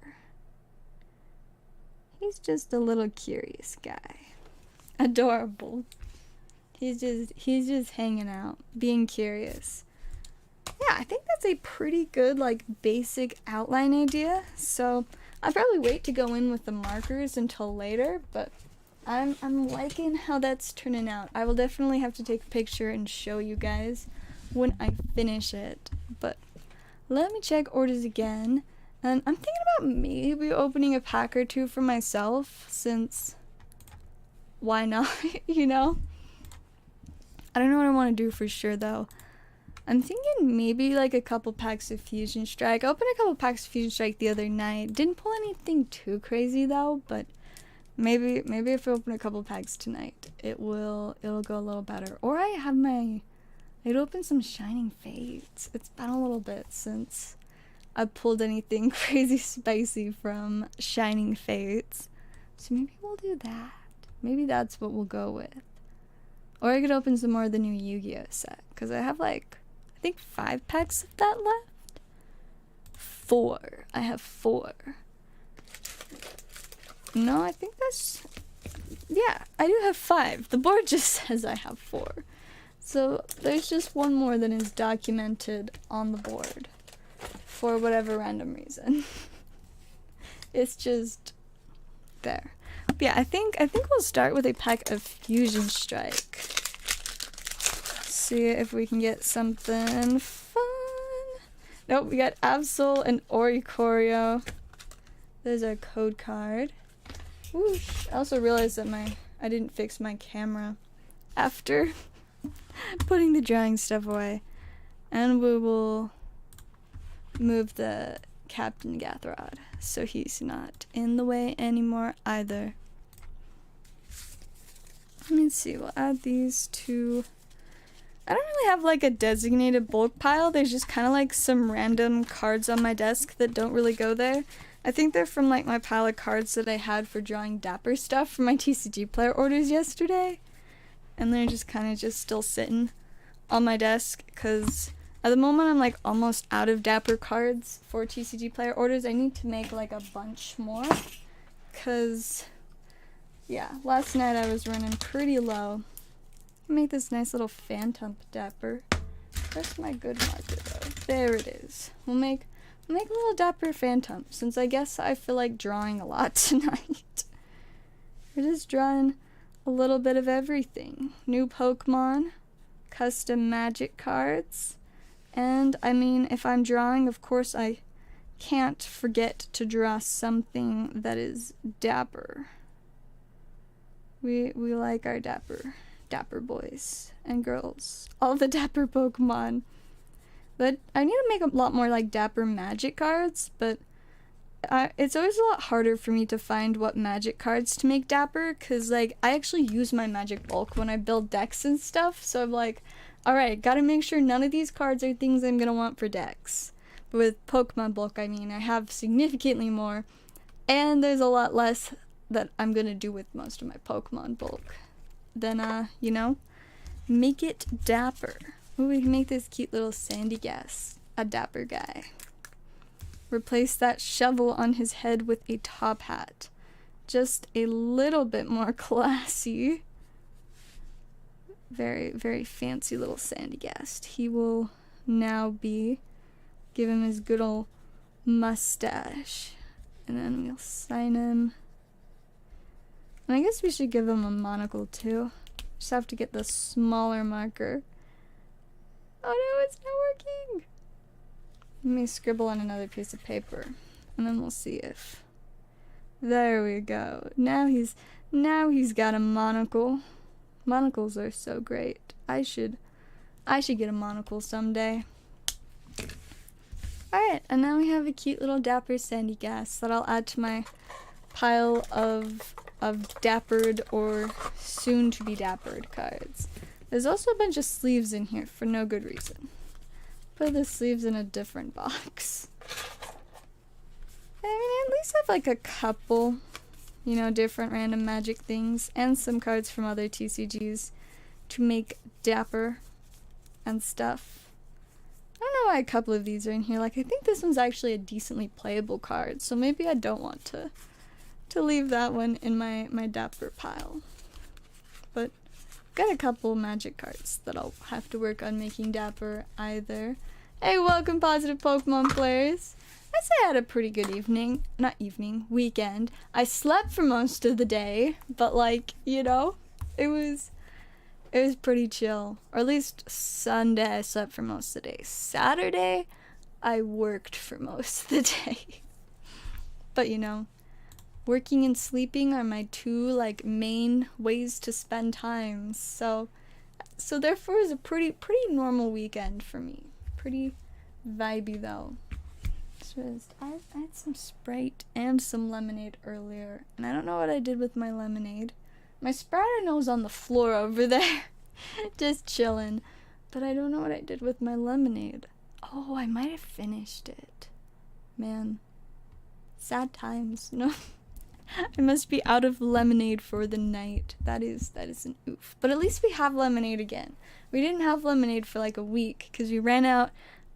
He's just a little curious guy. Adorable. He's just hanging out, being curious. Yeah, I think that's a pretty good like basic outline idea. So I'll probably wait to go in with the markers until later, but I'm liking how that's turning out. I will definitely have to take a picture and show you guys when I finish it. But let me check orders again. And I'm thinking about maybe opening a pack or two for myself, since why not, you know? I don't know what I want to do for sure though. I'm thinking maybe like a couple packs of Fusion Strike. I opened a couple packs of Fusion Strike the other night. Didn't pull anything too crazy though, but maybe if I open a couple packs tonight, it'll go a little better. Or I'd open some Shining Fates. It's been a little bit since I pulled anything crazy spicy from Shining Fates. So maybe we'll do that. Maybe that's what we'll go with. Or I could open some more of the new Yu-Gi-Oh set, because I have like, I think 5 packs of that left? 4. I have 4. No, I think that's, yeah, I do have 5. The board just says I have 4. So there's just one more than is documented on the board for whatever random reason. It's just there. But yeah, I think we'll start with a pack of Fusion Strike. See if we can get something fun. Nope, we got Absol and Oricorio. There's our code card. Whoosh. I also realized that I didn't fix my camera after putting the drawing stuff away. And we will move the Captain Gathrod so he's not in the way anymore either. Let me see, we'll add these to... I don't really have like a designated bulk pile. There's just kind of like some random cards on my desk that don't really go there. I think they're from like my pile of cards that I had for drawing Dapper stuff for my TCG player orders yesterday. And they're just kind of just still sitting on my desk because at the moment I'm like almost out of Dapper cards for TCG player orders. I need to make like a bunch more because, yeah, last night I was running pretty low. Make this nice little Phantom Dapper. Where's my good marker though? There it is. We'll make a little Dapper Phantom, since I guess I feel like drawing a lot tonight. We're just drawing a little bit of everything. New Pokemon, custom magic cards, and I mean, if I'm drawing, of course I can't forget to draw something that is dapper. We like our dapper boys and girls, all the dapper Pokemon. But I need to make a lot more like dapper magic cards, but it's always a lot harder for me to find what magic cards to make dapper, because like I actually use my magic bulk when I build decks and stuff, so I'm like, alright, gotta make sure none of these cards are things I'm gonna want for decks. But with Pokemon bulk, I mean, I have significantly more, and there's a lot less that I'm gonna do with most of my Pokemon bulk. Then, you know, make it dapper. Ooh, we can make this cute little sandy gas a dapper guy. Replace that shovel on his head with a top hat. Just a little bit more classy. Very, very fancy little sandy gas. He will now be, give him his good old mustache. And then we'll sign him. And I guess we should give him a monocle too. Just have to get the smaller marker. Oh no, it's not working! Let me scribble on another piece of paper. And then we'll see if... There we go. Now he's got a monocle. Monocles are so great. I should get a monocle someday. Alright, and now we have a cute little dapper sandy gas that I'll add to my pile of dappered or soon to be dappered cards. There's also a bunch of sleeves in here for no good reason. Put the sleeves in a different box. I mean, at least have like a couple, you know, different random magic things and some cards from other TCGs to make dapper and stuff. I don't know why a couple of these are in here. Like, I think this one's actually a decently playable card, so maybe I don't want to leave that one in my dapper pile. But got a couple magic cards that I'll have to work on making dapper either. Hey, welcome positive Pokemon players. I'd say I had a pretty good weekend. I slept for most of the day, but like, you know, it was pretty chill. Or at least Sunday I slept for most of the day. Saturday I worked for most of the day. But you know, working and sleeping are my two like main ways to spend time. So therefore it was a pretty normal weekend for me. Pretty vibey though. I had some Sprite and some lemonade earlier, and I don't know what I did with my lemonade. My Sprite I know is on the floor over there, just chilling, but I don't know what I did with my lemonade. Oh, I might have finished it. Man, sad times. No, I must be out of lemonade for the night. That is an oof. But at least we have lemonade again. We didn't have lemonade for like a week because we ran out.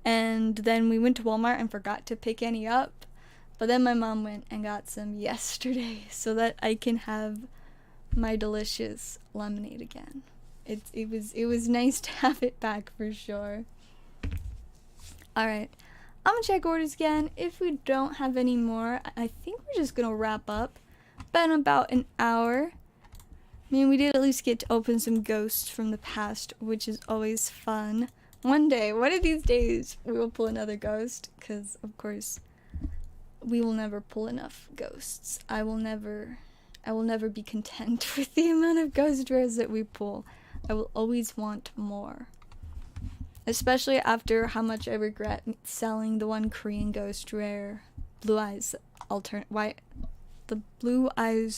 And then we went to Walmart and forgot to pick any up. But then my mom went and got some yesterday so that I can have my delicious lemonade again. It was nice to have it back for sure. Alright, I'm gonna check orders again. If we don't have any more, I think we're just gonna wrap up. Been about an hour. I mean, we did at least get to open some ghosts from the past, which is always fun. One of these days, we will pull another ghost, because, of course, we will never pull enough ghosts. I will never be content with the amount of ghost rares that we pull. I will always want more. Especially after how much I regret selling the one Korean ghost rare, Blue Eyes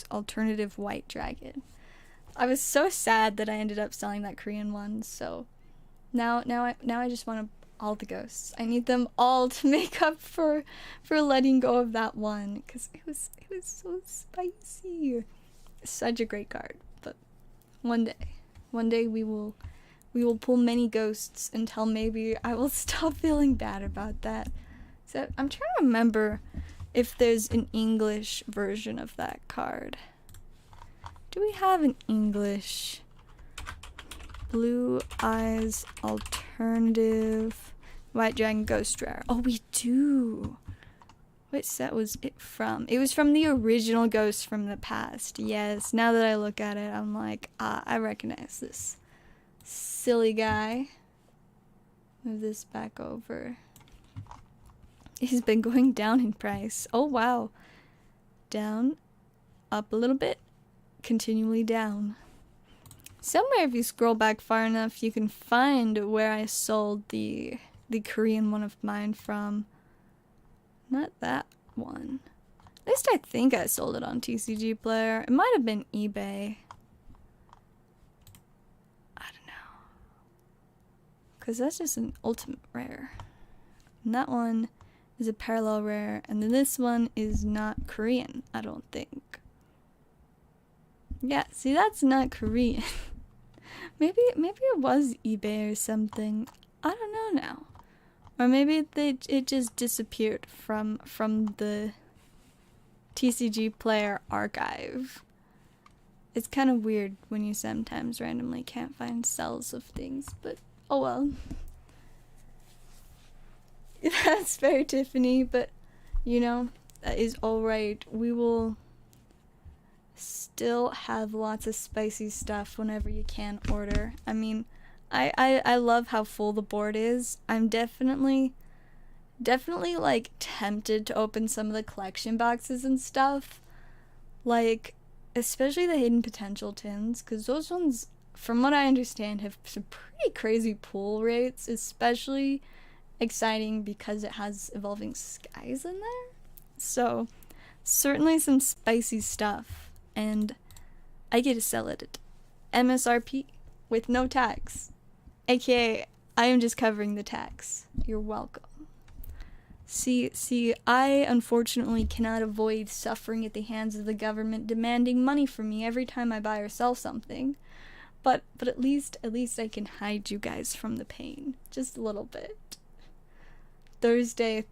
Alternative White Dragon. I was so sad that I ended up selling that Korean one. So now I just want all the ghosts. I need them all to make up for letting go of that one, because it was so spicy. Such a great card. But one day we will pull many ghosts until maybe I will stop feeling bad about that. So I'm trying to remember if there's an English version of that card. Do we have an English Blue Eyes Alternative White Dragon Ghost Rare? Oh, we do. What set was it from? It was from the original Ghost from the Past. Yes, now that I look at it, I'm like, I recognize this silly guy. Move this back over. He's been going down in price. Oh, wow. Down, up a little bit, continually down. Somewhere, if you scroll back far enough, you can find where I sold the Korean one of mine from. Not that one. At least I think I sold it on TCG Player. It might have been eBay. I don't know. Because that's just an ultimate rare. And that one is a parallel rare. And then this one is not Korean, I don't think. Yeah, see, that's not Korean. maybe it was eBay or something. I don't know now. Or maybe it just disappeared from the TCG Player archive. It's kind of weird when you sometimes randomly can't find cells of things, but oh well. That's fair, Tiffany, but you know, that is alright. We will still have lots of spicy stuff whenever you can order. I mean, I love how full the board is. I'm definitely like tempted to open some of the collection boxes and stuff, like especially the hidden potential tins, because those ones, from what I understand, have some pretty crazy pull rates, especially exciting because it has Evolving Skies in there. So certainly some spicy stuff, and I get to sell it at MSRP with no tax. AKA, I am just covering the tax. You're welcome. See, I unfortunately cannot avoid suffering at the hands of the government demanding money from me every time I buy or sell something. But at least I can hide you guys from the pain. Just a little bit. Thursday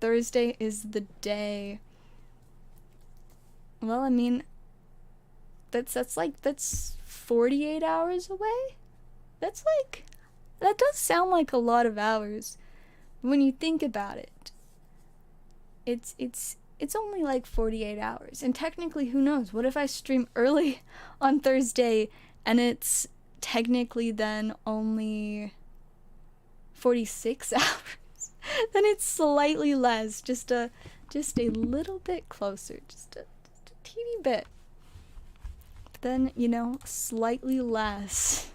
is the day. Well, I mean, that's 48 hours away? That does sound like a lot of hours. When you think about it, it's only like 48 hours. And technically, who knows? What if I stream early on Thursday and it's technically then only 46 hours? Then it's slightly less, just a little bit closer, just a teeny bit. But then, you know, slightly less.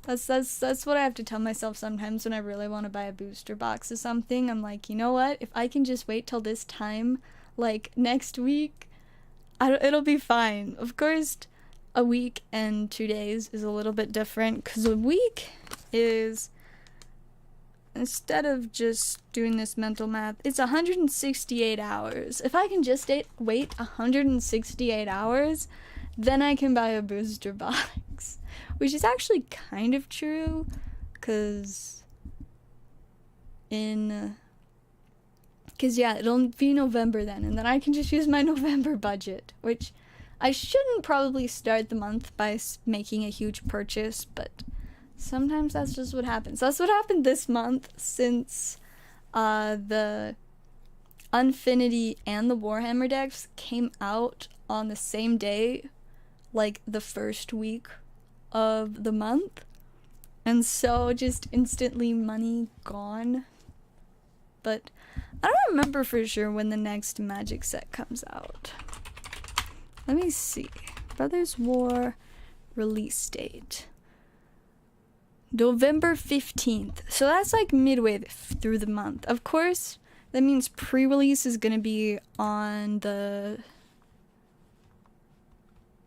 That's what I have to tell myself sometimes when I really want to buy a booster box or something. I'm like, you know what? If I can just wait till this time, like next week, it'll be fine. Of course, a week and 2 days is a little bit different, because a week is, instead of just doing this mental math, it's 168 hours. If I can just wait 168 hours, then I can buy a booster box. Which is actually kind of true, because yeah, it'll be November then, and then I can just use my November budget, which I shouldn't probably start the month by making a huge purchase, but sometimes that's just what happens. That's what happened this month, since the Unfinity and the Warhammer decks came out on the same day, like the first week of the month, and so just instantly money gone. But I don't remember for sure when the next Magic set comes out. Let me see. Brothers War release date, November 15th. So that's like midway through the month. Of course, that means pre-release is gonna be on the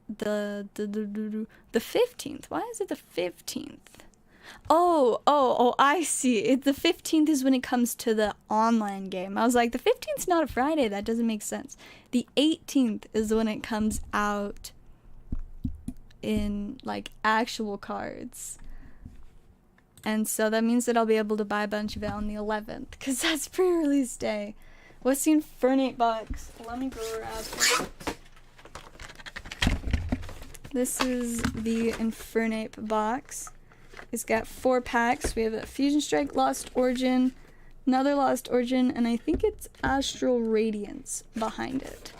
the 15th. Why is it the 15th? Oh, I see. The 15th is when it comes to the online game. I was like, the 15th's not a Friday. That doesn't make sense. The 18th is when it comes out in, like, actual cards. And so that means that I'll be able to buy a bunch of it on the 11th, because that's pre-release day. What's the Infernate box? Let me grab it. This is the Infernate box. It's got 4 packs. We have a Fusion Strike, Lost Origin, another Lost Origin, and I think it's Astral Radiance behind it.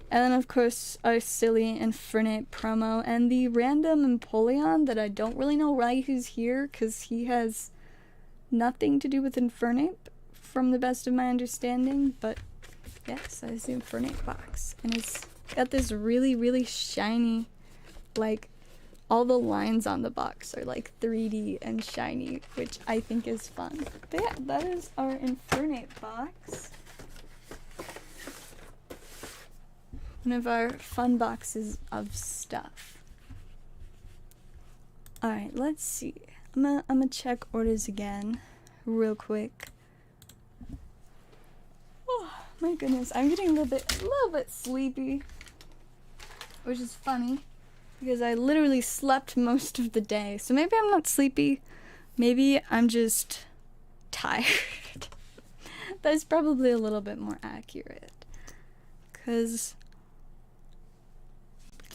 And then, of course, our silly Infernate promo, and the random Empoleon that I don't really know why he's here, because he has nothing to do with Infernate, from the best of my understanding, but yes, that is the Infernate box. And it's got this really, really shiny, like, all the lines on the box are like 3D and shiny, which I think is fun. But yeah, that is our Infernate box. One of our fun boxes of stuff. Alright, let's see. I'm gonna check orders again real quick. Oh my goodness, I'm getting a little bit sleepy, which is funny, because I literally slept most of the day. So maybe I'm not sleepy. Maybe I'm just tired. That's probably a little bit more accurate. Because,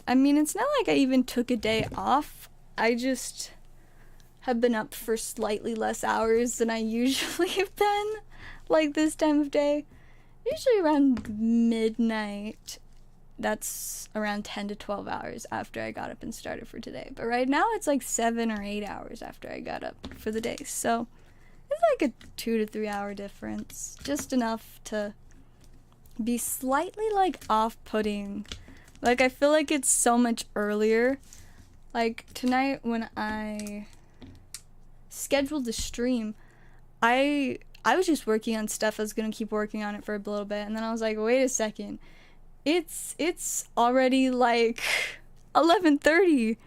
I mean, it's not like I even took a day off. I just have been up for slightly less hours than I usually have been, like this time of day. Usually around midnight. That's around 10 to 12 hours after I got up and started for today. But right now it's like 7 or 8 hours after I got up for the day. So it's like a 2 to 3 hour difference. Just enough to be slightly like off-putting. Like I feel like it's so much earlier. Like tonight when I scheduled the stream, I was just working on stuff. I was going to keep working on it for a little bit. And then I was like, wait a second. It's already like 11:30.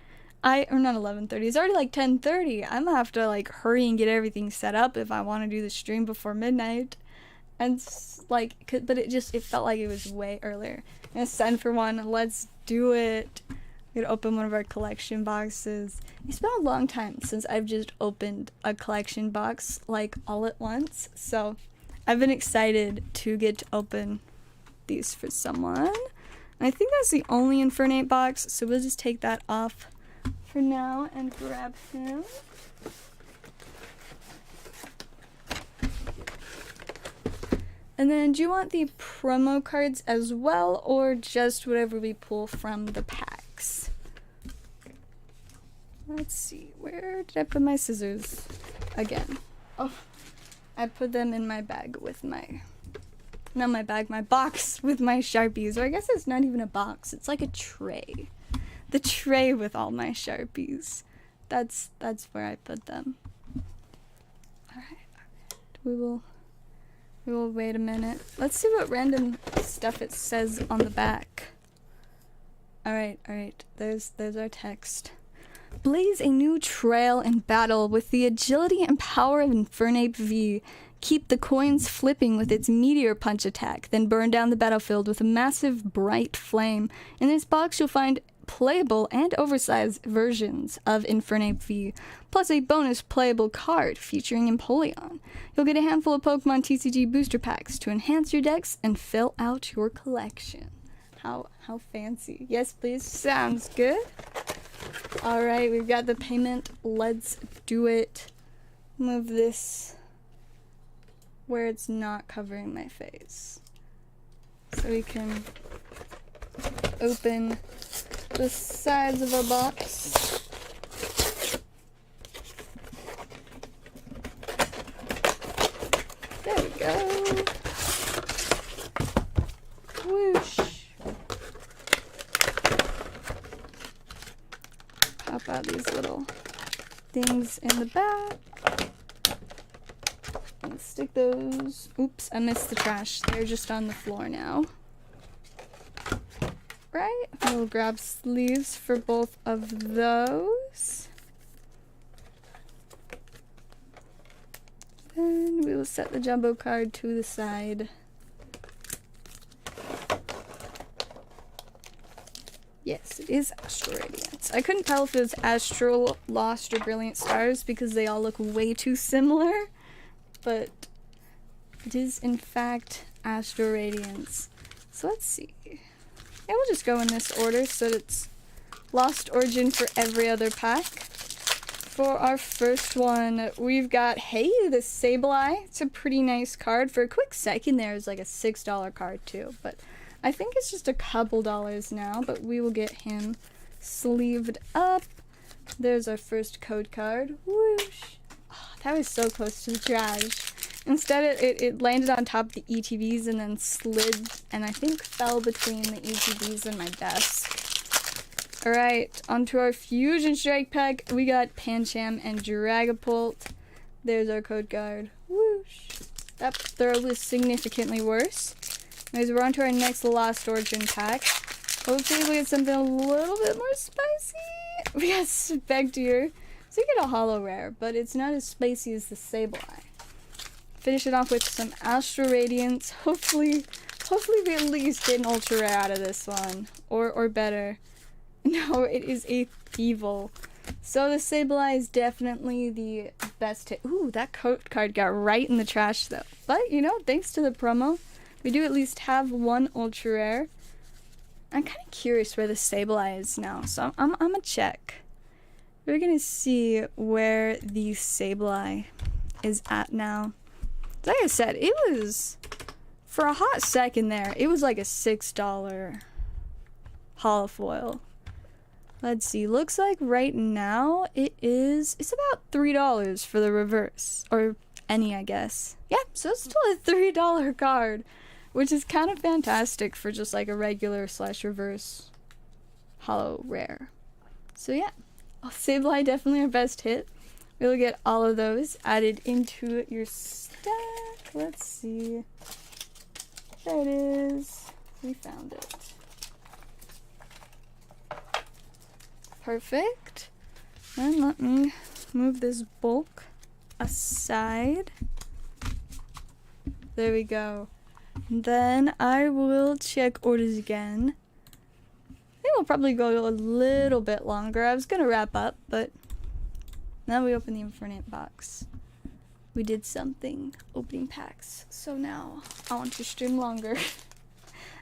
Or not 11:30. It's already like 10:30. I'm gonna have to like hurry and get everything set up if I want to do the stream before midnight. And like, but it felt like it was way earlier. I'm gonna send for one. Let's do it. We're gonna open one of our collection boxes. It's been a long time since I've just opened a collection box like all at once. So I've been excited to get to open these for someone. And I think that's the only Infernate box, so we'll just take that off for now and grab him. And then, do you want the promo cards as well, or just whatever we pull from the packs? Let's see, where did I put my scissors? Again. Oh, I put them in my bag with my... Not my bag, my box with my Sharpies. Or I guess it's not even a box. It's like a tray. The tray with all my Sharpies. That's where I put them. Alright. We will wait a minute. Let's see what random stuff it says on the back. Alright. There's our text. Blaze a new trail in battle with the agility and power of Infernate V. Keep the coins flipping with its meteor punch attack, then burn down the battlefield with a massive bright flame. In this box you'll find playable and oversized versions of Infernate V, plus a bonus playable card featuring Empoleon. You'll get a handful of Pokemon TCG booster packs to enhance your decks and fill out your collection. How fancy. Yes, please. Sounds good. Alright, we've got the payment. Let's do it. Move this where it's not covering my face, so we can open the sides of our box. There we go. Whoosh. Pop out these little things in the back. And stick those. Oops, I missed the trash. They're just on the floor now. right? We'll grab sleeves for both of those. Then we will set the jumbo card to the side. Yes, it is Astral Radiance. I couldn't tell if it was Astral, Lost, or Brilliant Stars because they all look way too similar. But it is, in fact, Astral Radiance. So let's see. Yeah, we'll just go in this order so that it's Lost Origin for every other pack. For our first one, we've got, hey, the Sableye. It's a pretty nice card. For a quick second there, it was like a $6 card too. But I think it's just a couple dollars now. But we will get him sleeved up. There's our first code card. Whoosh. Oh, that was so close to the trash. Instead, it landed on top of the ETBs and then slid, and I think fell between the ETBs and my desk. Alright, onto our Fusion Strike pack. We got Pancham and Dragapult. There's our code card. Whoosh. That throw was significantly worse. Anyways, we're onto our next Lost Origin pack. Hopefully we get something a little bit more spicy. We got Spectre. So we get a holo rare, but it's not as spicy as the Sableye. Finish it off with some Astral Radiance. Hopefully we at least get an ultra rare out of this one. Or better. No, it is a Thievel. So the Sableye is definitely the best hit. Ooh, that code card got right in the trash though. But, you know, thanks to the promo, we do at least have one ultra rare. I'm kind of curious where the Sableye is now, so I'm gonna check. We're gonna see where the Sableye is at now. Like I said, it was, for a hot second there, it was like a $6 holofoil. Let's see, looks like right now it's about $3 for the reverse, or any, I guess. Yeah, so it's still a $3 card, which is kind of fantastic for just like a regular / reverse holo rare. So yeah, Sableye definitely our best hit. We'll get all of those added into your stack. Let's see. There it is. We found it. Perfect. Then let me move this bulk aside. There we go. Then I will check orders again. I think we'll probably go a little bit longer. I was gonna wrap up, but now we open the Infinite box. We did something, opening packs. So now I want to stream longer.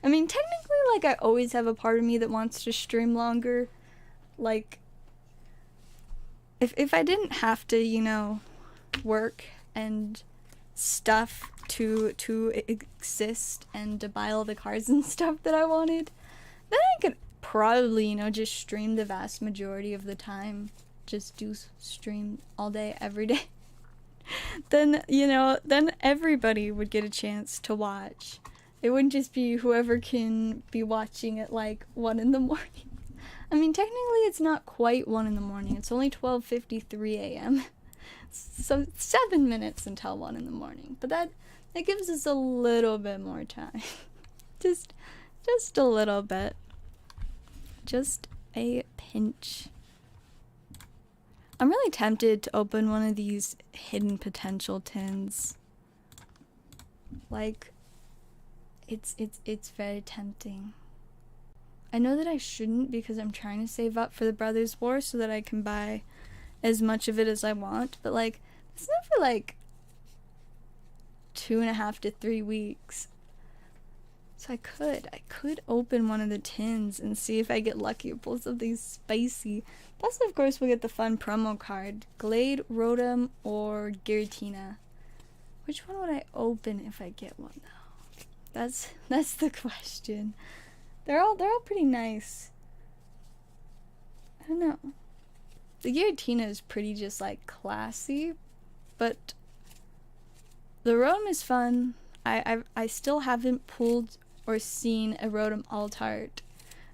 I mean, technically, like, I always have a part of me that wants to stream longer. Like, if I didn't have to, you know, work and stuff to exist and to buy all the cards and stuff that I wanted, then I could probably, you know, just stream the vast majority of the time. Just do stream all day, every day. Then, you know, then everybody would get a chance to watch. It wouldn't just be whoever can be watching at like 1 in the morning. I mean, technically it's not quite 1 in the morning. It's only 12:53 a.m. So 7 minutes until 1 in the morning. But that gives us a little bit more time. just a little bit. Just a pinch. I'm really tempted to open one of these hidden potential tins. Like, it's very tempting. I know that I shouldn't because I'm trying to save up for the Brothers War so that I can buy as much of it as I want, but like, it's not for like 2.5 to 3 weeks. So I could open one of the tins and see if I get lucky and pull something spicy. Plus, of course, we'll get the fun promo card. Glade, Rotom, or Giratina. Which one would I open if I get one, though? That's the question. They're all pretty nice. I don't know. The Giratina is pretty just, like, classy. But the Rotom is fun. I still haven't pulled or seen a Rotom Altart.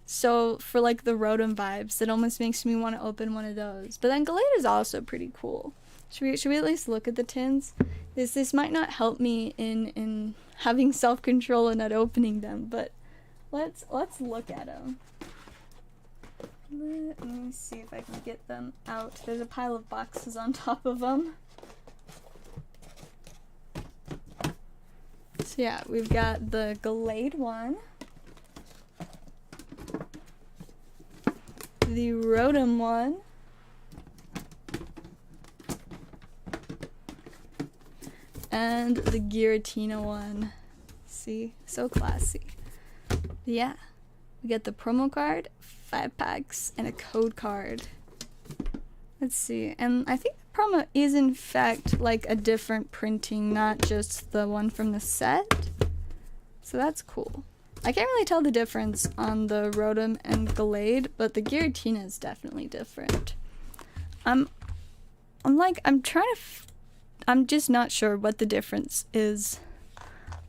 So for like the Rotom vibes, it almost makes me want to open one of those. But then Glade is also pretty cool. Should we at least look at the tins? This might not help me in having self-control and not opening them, but let's look at them. Let me see if I can get them out. There's a pile of boxes on top of them. So yeah, we've got the Glade one, the Rotom one, and the Giratina one. See? So classy. Yeah. We get the promo card, 5 packs, and a code card. Let's see. And I think the promo is in fact like a different printing, not just the one from the set. So that's cool. I can't really tell the difference on the Rotom and Glade, but the Giratina is definitely different. I'm just not sure what the difference is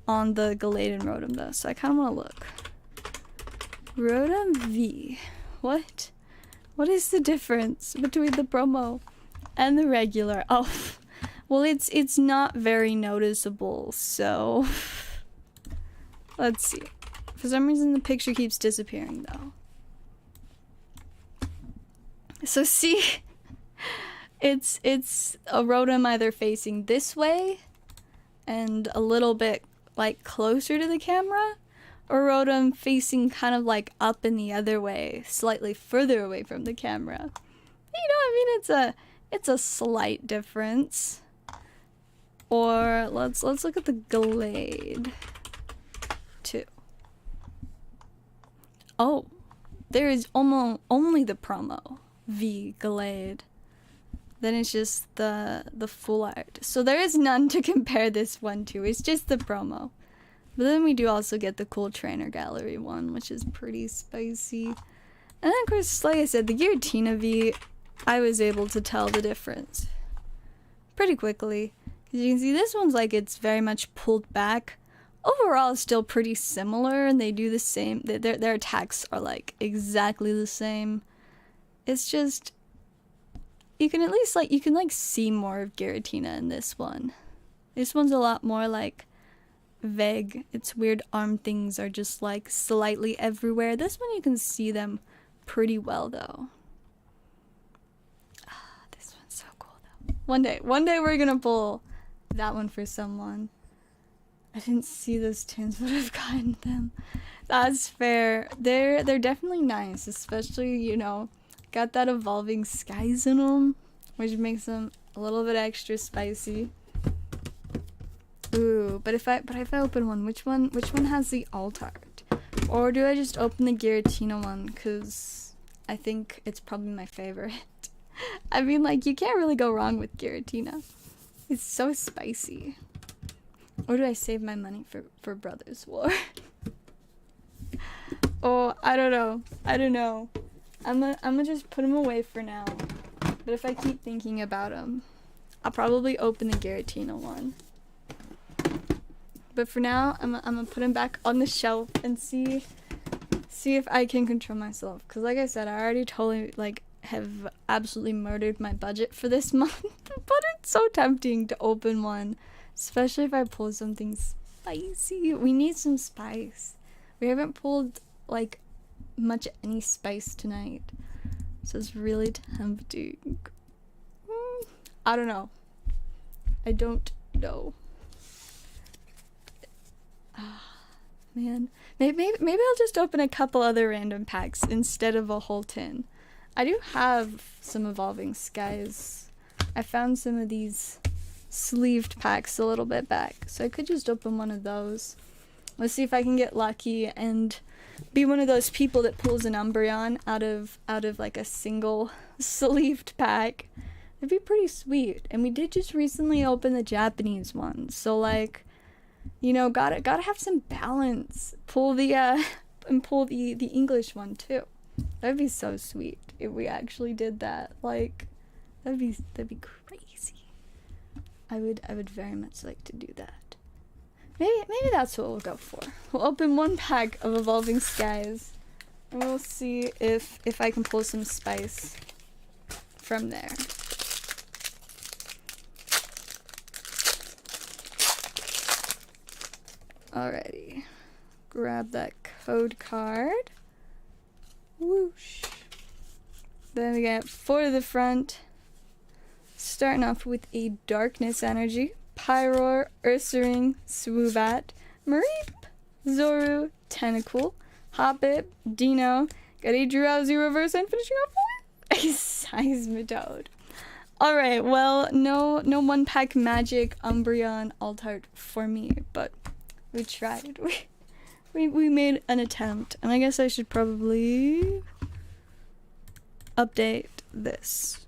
on the Glade and Rotom though, so I kind of want to look. Rotom V. What is the difference between the promo and the regular? Oh, well, it's not very noticeable, so let's see. For some reason, the picture keeps disappearing, though. So see, it's a Rotom either facing this way and a little bit like closer to the camera, or Rotom facing kind of like up and the other way, slightly further away from the camera. You know, I mean, it's a slight difference. Or let's look at the Glade too. Oh, there is almost only the promo V Glade. Then it's just the full art. So there is none to compare this one to. It's just the promo. But then we do also get the cool trainer gallery one, which is pretty spicy. And then of course, like I said, the Giratina V, I was able to tell the difference pretty quickly. Because you can see this one's like it's very much pulled back. Overall, it's still pretty similar, and they do the same. Their attacks are like exactly the same. It's just you can at least like see more of Giratina in this one. This one's a lot more like vague. Its weird arm things are just like slightly everywhere. This one you can see them pretty well though. Ah, this one's so cool though. One day we're gonna pull that one for someone. I didn't see those tins, but I've gotten them. That's fair. They're definitely nice, especially, you know, got that evolving skies in them, which makes them a little bit extra spicy. Ooh, but if I open one, which one has the alt art? Or do I just open the Giratina one? Cause I think it's probably my favorite. I mean, like, you can't really go wrong with Giratina. It's so spicy. Or do I save my money for Brothers War? Oh, I don't know. I'm gonna just put them away for now. But if I keep thinking about them, I'll probably open the Giratina one. But for now, I'm gonna put them back on the shelf and see if I can control myself. Cause like I said, I already totally like have absolutely murdered my budget for this month. But it's so tempting to open one, especially if I pull something spicy. We need some spice. We haven't pulled like much any spice tonight, so it's really tempting. I don't know. Man, maybe I'll just open a couple other random packs instead of a whole tin. I do have some evolving skies. I found some of these sleeved packs a little bit back, so I could just open one of those. Let's see if I can get lucky and be one of those people that pulls an Umbreon out of like a single sleeved pack. It'd be pretty sweet. And we did just recently open the Japanese one, so like, you know, gotta have some balance. Pull the English one too. That'd be so sweet if we actually did that. Like, that'd be crazy. I would very much like to do that. Maybe that's what we'll go for. We'll open one pack of Evolving Skies, and we'll see if I can pull some spice from there. Alrighty. grab that code card. Whoosh. Then we get 4 to the front. Starting off with a Darkness Energy, Pyroar, Ursaring, Swoobat, Mareep, Zoru, Tentacool, Hoppip, Dino, got a Drowsy Reverse, and finishing off with a Seismitoad. Alright, well, no 1-pack Magic, Umbreon, Altart for me, but we tried. We made an attempt, and I guess I should probably update this.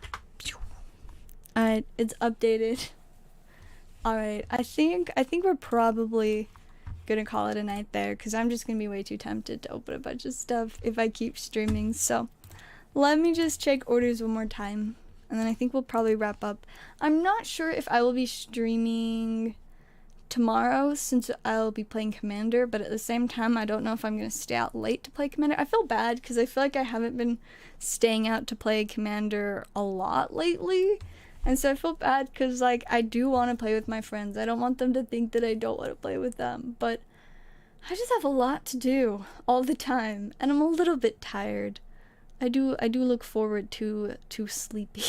Alright, it's updated. Alright, I think we're probably gonna call it a night there, because I'm just gonna be way too tempted to open a bunch of stuff if I keep streaming. So let me just check orders one more time, and then I think we'll probably wrap up. I'm not sure if I will be streaming tomorrow, since I'll be playing Commander, but at the same time I don't know if I'm gonna stay out late to play Commander. I feel bad because I feel like I haven't been staying out to play Commander a lot lately. And so I feel bad because, like, I do want to play with my friends. I don't want them to think that I don't want to play with them. But I just have a lot to do all the time. And I'm a little bit tired. I do look forward to sleeping.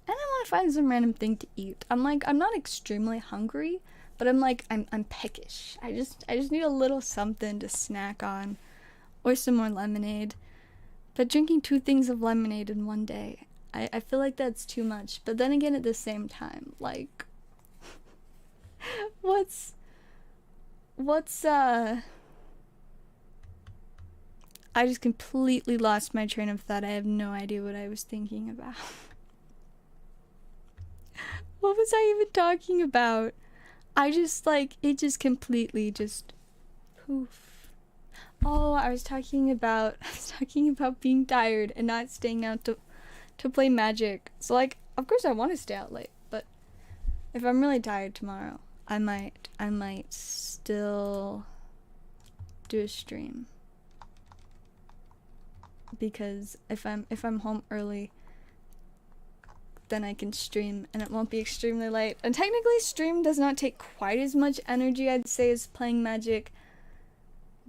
And I want to find some random thing to eat. I'm not extremely hungry, but I'm peckish. I just need a little something to snack on. Or some more lemonade. But drinking 2 things of lemonade in one day, I feel like that's too much, but then again at the same time, like, I just completely lost my train of thought. I have no idea what I was thinking about. What was I even talking about? I just, like, it just completely just poof. Oh, I was talking about being tired and not staying out to play Magic. So, like, of course I want to stay out late, but if I'm really tired tomorrow, I might still do a stream. Because if I'm home early, then I can stream and it won't be extremely late. And technically stream does not take quite as much energy, I'd say, as playing Magic.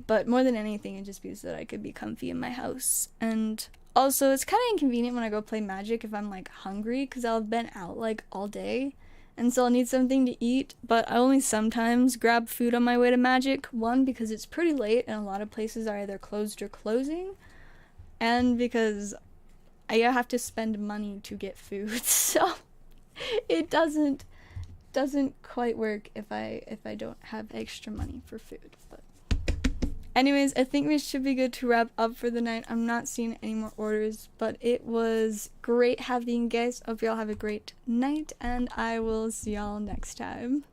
But more than anything, it just means that I could be comfy in my house. And also, it's kind of inconvenient when I go play Magic if I'm, like, hungry, because I'll have been out, like, all day, and so I'll need something to eat, but I only sometimes grab food on my way to Magic. 1, because it's pretty late, and a lot of places are either closed or closing, and because I have to spend money to get food, so it doesn't quite work if I don't have extra money for food, but anyways, I think we should be good to wrap up for the night. I'm not seeing any more orders, but it was great having you guys. Hope y'all have a great night, and I will see y'all next time.